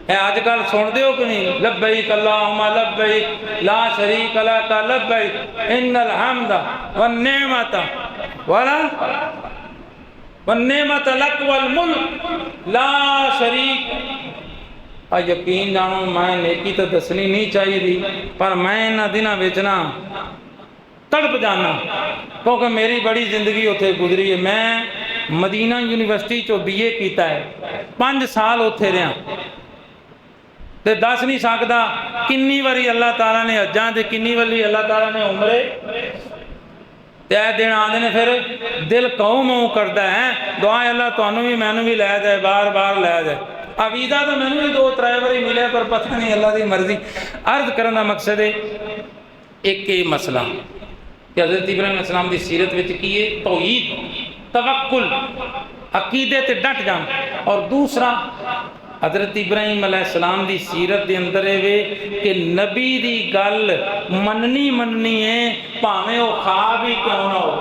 है। अजकल सुनते हो कि नहीं, लब्बैक अल्लाहुम्मा लब्बैक ला शरीक लक लब्बैक इन्नल हम्द वन निअमत वन्नेमत लक वल मुल्क ला शरीक। यकीन जानो मैं नेकी तो दसनी नहीं चाहिए, पर मैं इन्हां दिनां विच ना तड़प जाना, क्योंकि मेरी बड़ी जिंदगी उत्थे गुजरी है। मैं मदीना यूनिवर्सिटी चो BA किया है, 5 साल उत्थे रहा, तो दस नहीं सकता किन्नी बारी अल्लाह ताला ने हज्जां ते किन्नी बारी अल्लाह ताला ने उमरे ते दिन आते हैं। फिर दिल कहूँ मूँ करता है, दुआ अल्लाह तुहानू भी मैनू भी लै जाए, बार बार लै जाए। वीज़ा तो मैनू भी 2-3 बारी मिले, पर पता नहीं अल्लाह की मर्जी। अर्ज करने का मकसद है एक ये मसला कि हज़रत इब्राहिम अलैहिस्सलाम की सीरत में की है तौहीद, तवक्कुल, अकीदे ते डट जाना। और दूसरा हज़रत इब्राहिम अलैहिस्सलाम की सीरत के अंदर वे कि नबी की गल मननी है, भावें वो खा भी क्यों ना हो।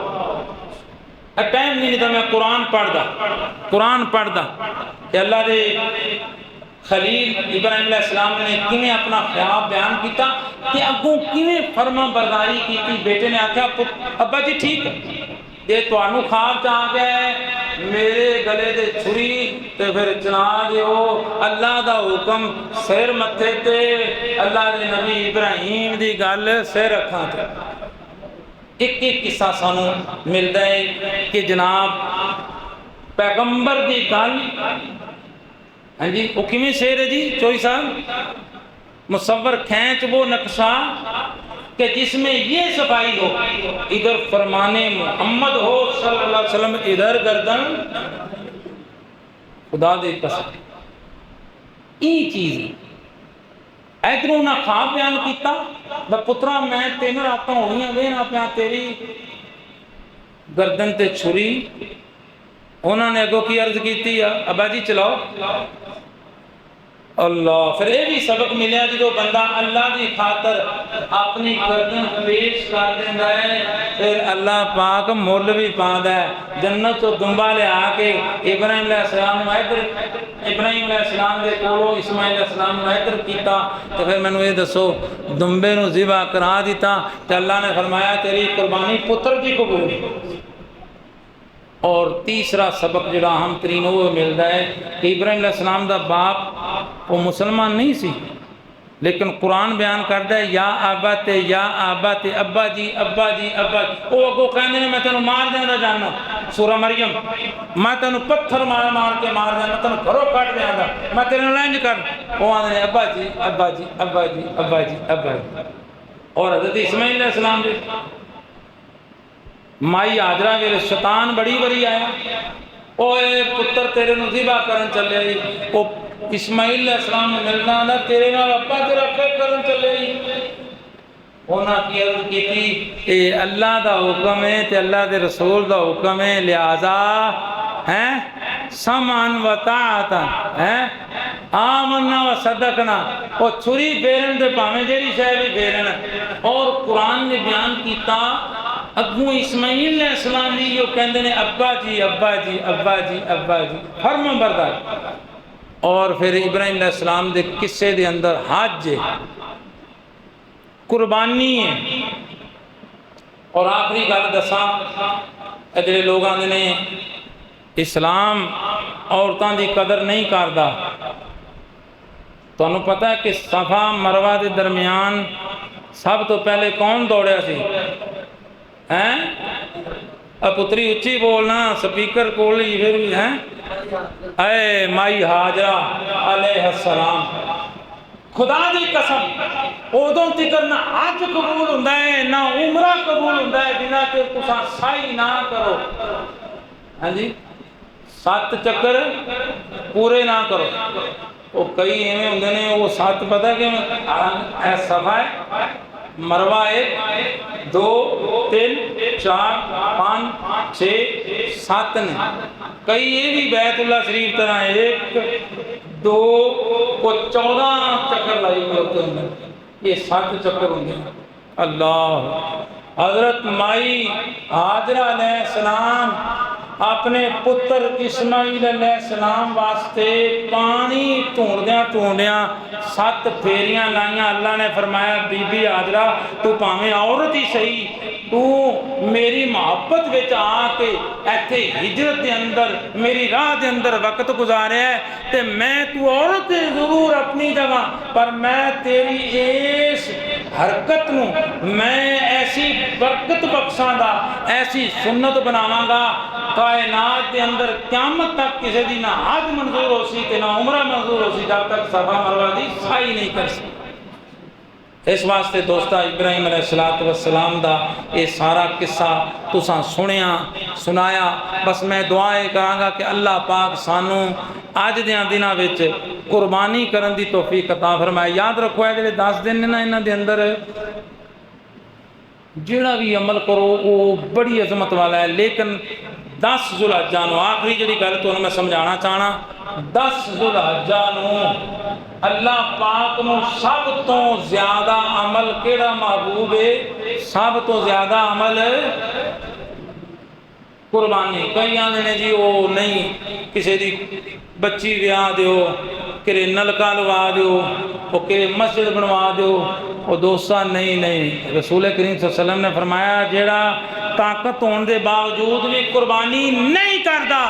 टाइम नहीं था मैं कुरान पढ़दा कि अल्लाह के खलील इब्राहिम अलैहिस्सलाम ने किवें अपना ख्याल बयान किया कि अगों किवें फर्मा बरदारी की। बेटे ने आख्या अब्बा जी ठीक है, जे तुहानू ख्वाब च आ गया मेरे गले दे छुरी ते फिर चला दिओ। अल्लाह दा हुक्म सिर मत्थे ते, अल्लाह दे नबी इब्राहिम दी गल सिर अखां ते। एक किस्सा सानू मिलता है कि जनाब पैगंबर की गल, हाँ जी वो किवें शेर है जी चोई साहब, मुसव्वर खैंच वो नक्शा कि जिसमें ये सफाई हो, इधर फरमाने मोहम्मद हो सल्लल्लाहु अलैहि वसल्लम, इधर गर्दन खुदा दे कसम। ये चीज इधरों ना ख्वाब बयान किया, पुत्रा मैं 3 रात होनियां वेना पिया तेरी गर्दन ते छुरी। उन्होंने अगों की अर्ज की अब्बा जी चलाओ, अल्लाह फिर ये भी सबक मिले जो बंदा अल्लाह की खातर अपनी गर्दन पेश कर देता है फिर अल्लाह पाक मुल भी पाता है। जन्नत तो दुंबा लिया के इब्राहिम अलैहिस्सलाम इधर इब्राहिम अलैहिस्सलाम के कोलों इस्माइल अलैहिस्सलाम इधर किया तो फिर मैनू ये दसो दुंबे नू ज़िबा करा दिता तो अल्लाह ने फरमाया तेरी कुर्बानी पुत्र की कबूल। और तीसरा सबक जो अहम तरीन वो मिलता है कि इब्राहिम अलैहिस्सलाम का बाप वो मुसलमान नहीं सी लेकिन कुरान बयान करता है या अब्बा ते अब्बा जी अब्बा जी अब्बा जी। वो अगों कहते हैं मैं तेन मार देना जाना सूरह मरियम मैं तेन पत्थर मार मार के मार देना मैं तेन घरों कट देंगा मैं तेरे लंज कर वो आते अब्बा जी अब्बा जी अब्बा जी अब्बा जी अब्बा जी। और हज़रत इस्माइल अलैहिस्सलाम जी माई हाजरा वेले शैतान बड़ी बड़ी आया ओए पुत्र तेरे नू ज़िबा करन चले ओ इस्माइल अलैहिस्सलाम ने मिलना ना तेरे नाल अब्बा तेरा क्या करन चले उन्हां की अर्ज कीती ए अल्लाह दा हुक्म है ते अल्लाह दे रसूल दा हुक्म है लिहाजा हैं समन व ताअतन हैं आमन्ना व सदकना ओ छुरी फेरन ते भावें जेड़ी शै भी फेरन। और कुरान ने बयान कीता अगू इस्माइल अलैहिस्सलाम जी जो कहते हैं अब्बा जी अब्बा जी अब्बा जी अब्बा जी फर्म बरदार। और फिर इब्राहिम अलैहिस्सलाम के किस्से के अंदर हज कुर्बानी है। और आखिरी गल दसा जो लोग आते ने इस्लाम औरतों की कदर नहीं करता तुहानू पता है कि सफा मरवा के दरमियान सब तो पहले कौन दौड़िया सी हैं पुत्री उच्ची बोलना स्पीकर कोल ही फिर भी हैं ऐ माई हाजरा अलैहिस्सलाम खुदा दी कसम उदों तिकर ना हज कबूल हुंदा है ना उमरा कबूल हुंदा है बिना कि तुसां साई ना करो। हाँ जी 7 चक्कर पूरे ना करो। वो कई इवें हुंदे ने वो 7 पता कि सफा है मरवा 1 2 3 4 5 6 7 ने कई ये भी बैतुल्ला शरीफ तरह 1 2 को 14 चक्कर लाई होते हैं ये 7 चक्कर होंगे। अल्लाह हजरत माई हाजरा अलैहिस्सलाम अपने पुत्र इस्माइल अलैहिस्सलाम वास्ते पानी ढूंढद्या 7 फेरियां लाइया। अल्लाह ने फरमाया बीबी हाजरा तू भावें औरत ही सही तू मेरी मोहब्बत विच आके इत्थे हिजरत के अंदर मेरी राह के अंदर वक्त गुजारिया है ते मैं तू औरत जरूर अपनी जगह पर मैं तेरी इस हरकत नूं मैं ऐसी बरकत बख्शांगा ऐसी सुन्नत बनावांगा कायनात के अंदर क़यामत तक किसी दी ना हज मंजूर हो सी ते ना उमरा मंजूर हो सी जब तक सफा मरवा दी साई नहीं कर सी। इस वास्ते दोस्ता इब्राहिम अलैहिस्सलाम दा ये सारा किस्सा तुसां सुनिया सुनाया। बस मैं दुआ ये करांगा कि अल्लाह पाक सानू अज दे दिनां विच कुर्बानी करन दी तौफीक अता फरमाए। याद रखो है जेडे 10 दिन ने ना इन्हां दे अंदर जिहड़ा भी अमल करो वो बड़ी अजमत वाला है। लेकिन 10 जुलहज्जा नूं आखिरी जिहड़ी गल तुहानूं मैं समझाना चाहना 10 जुलहज्जा नूं अल्लाह पाक नूं सब तो ज्यादा अमल केड़ा महबूब है सब तो ज्यादा अमल कुर्बानी। कई आंदे ने जी वो नहीं किसी दी बच्ची ब्याह दो कि नलका लवा दो वो कि मस्जिद बनवा दो वो दोस्ता नहीं नहीं रसूल करीम सल्लल्लाहु अलैहि वसल्लम ने फरमाया जेड़ा ताकत होने के बावजूद भी कुर्बानी नहीं करता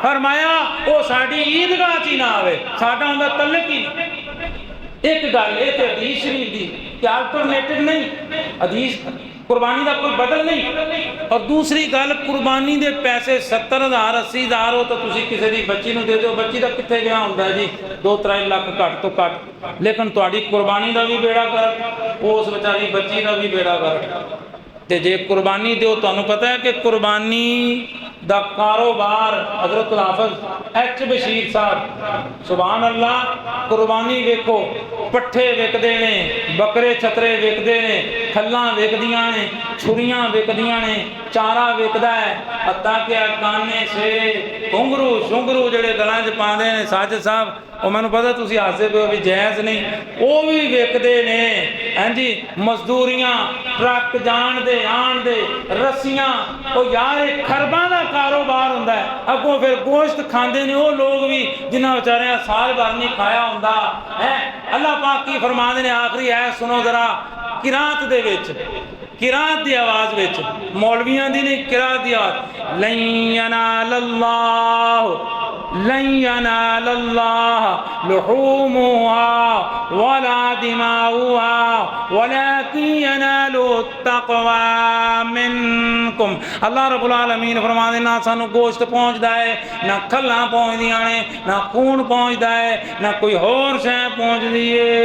फरमाया वो साड़ी ईदगाह च ही ना आवे साडा उनका तलक ही एक गल ये तो हदीस शरीफ की कि अल्टरनेटिव नहीं हदीस कुर्बानी का कोई बदल नहीं। और दूसरी गल कुर्बानी के पैसे 70,000 80,000 हो तो तुसी किसी की बच्ची नूं दे दो बच्ची का कितने ब्याह होंदा है जी 2-3 लाख घट तो घट लेकिन तुहाडी कुर्बानी का भी बेड़ा कर उस बेचारी बच्ची का भी बेड़ा कर ते जे कुर्बानी दो तुहानूं पता है कि कुर्बानी दा कारोबार हजरत हाफिज एच बशीर साहब सुभान अल्लाह कुर्बानी वेखो पट्ठे विकदे ने बकरे छतरे विकदे ने खल्लां विकदियां ने छुरियां विकदियां ने चारा विकदा है हत्ता कि काने से घुंघरू शुंघरू जेडे गलां च पांदे ने सच साहब ਉਹ ਮੈਨੂੰ ਪਤਾ ਤੁਸੀਂ ਹੱਸਦੇ ਪਏ ਹੋ ਵੀ ਜਾਇਜ਼ ਨਹੀਂ, ਉਹ ਵੀ ਵਿਕਦੇ ਨੇ। ਹਾਂਜੀ, ਮਜ਼ਦੂਰੀਆਂ, ਟਰੱਕ ਜਾਣ ਦੇ ਆਣ ਦੇ, ਰੱਸੀਆਂ, ਉਹ ਯਾਰ ਇਹ ਖਰਬਾਂ ਦਾ ਕਾਰੋਬਾਰ ਹੁੰਦਾ ਹੈ। ਅੱਗੋਂ ਫਿਰ ਗੋਸ਼ਤ ਖਾਂਦੇ ਨੇ ਉਹ ਲੋਕ ਵੀ ਜਿਨ੍ਹਾਂ ਵਿਚਾਰਿਆਂ ਸਾਲ ਭਰ ਨਹੀਂ ਖਾਇਆ ਹੁੰਦਾ ਹੈ। ਅੱਲਾਹ ਪਾਕ ਕੀ ਫਰਮਾਉਂਦੇ ਨੇ, ਆਖਰੀ ਐ ਸੁਣੋ ਜ਼ਰਾ, ਕਿਰਾਤ ਦੇ ਵਿੱਚ, किरात की आवाज़ विच, मौलवियां दी नहीं, किरात की आवाज़, लन यनालल्लाह लन यनालल्लाह लुहूमुहा वला दिमाउहा वलाकिन यनालु तक़वा मिनकुम। अल्लाह रब्बुल आलमीन फरमाते ना सानू गोश्त पहुँचता है, ना खल्लां पहुँचदियां ने, ना खून पहुँचता है, ना कोई होर शै पहुँचती है।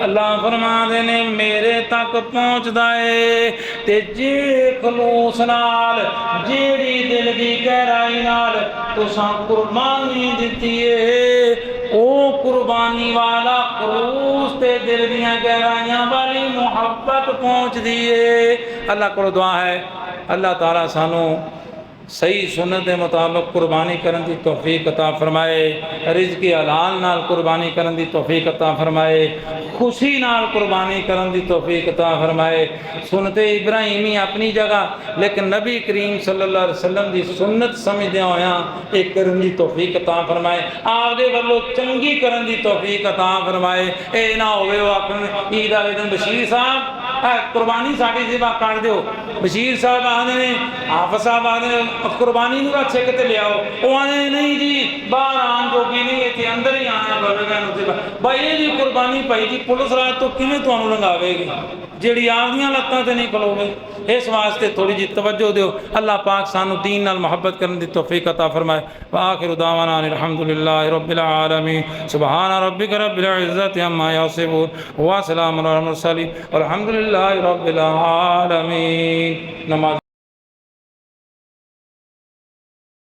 अल्लाह फरमाते ने मेरे तक पहुँचता है। ते जे खलूस नाल, जेड़ी दिल की गहराई नाल तुसां कुर्बानी दिती है, ओ कुर्बानी वाला खलूस ते दिल दियां गहराइयां वाली मुहब्बत पहुँचदी है। अल्लाह को दुआ है अल्लाह ताला सानू सही सुन्नत के मुताबिक कुर्बानी करने की तौफीक अता फरमाए, रिज़्क़ की हलाल नाल कुर्बानी करने की तौफीक अता फरमाए, खुशी नाल कुर्बानी करने की तौफीक अता फरमाए। सुन्नते इब्राहिमी अपनी जगह, लेकिन नबी करीम सल्लल्लाहु अलैहि वसल्लम की सुन्नत समझदे होया एक करने की तौफीक अता फरमाए, आपदे वल्लों चंगी करने की तौफीक अता फरमाए। ये ना होवे वो आखन ईद वाले दिन बशीर साहब कुर्बानी साड़ी जिबा कर दो, बशीर साहब आते हैं, हाफिज साहब आते हैं कुर्बानी नूं छेक ते ले आओ, वो आते नहीं जी बाहर आन जोगी नहीं, इत्थे अंदर ही आना पवेगा। भाई ये जी कुर्बानी भाई जी पुलिस राज तो किवें तुहानूं लंघावेगी जिहड़ी आपदियां लत्तां ते नहीं खलोवे। इस वास्ते थोड़ी जी तवज्जो दिओ। अल्लाह पाक सानू दीन नाल मुहब्बत करने की तौफीक अता फरमाए। व आखिरु दावाना अल्हम्दुलिल्लाहि रब्बिल आलमीन। सुबहान रब्बिका रब्बिल इज्जति अम्मा यसिफून व सलामुन अलल मुरसलीन वल्हम्दुलिल्लाहि रब्बिल आलमीन। नमाज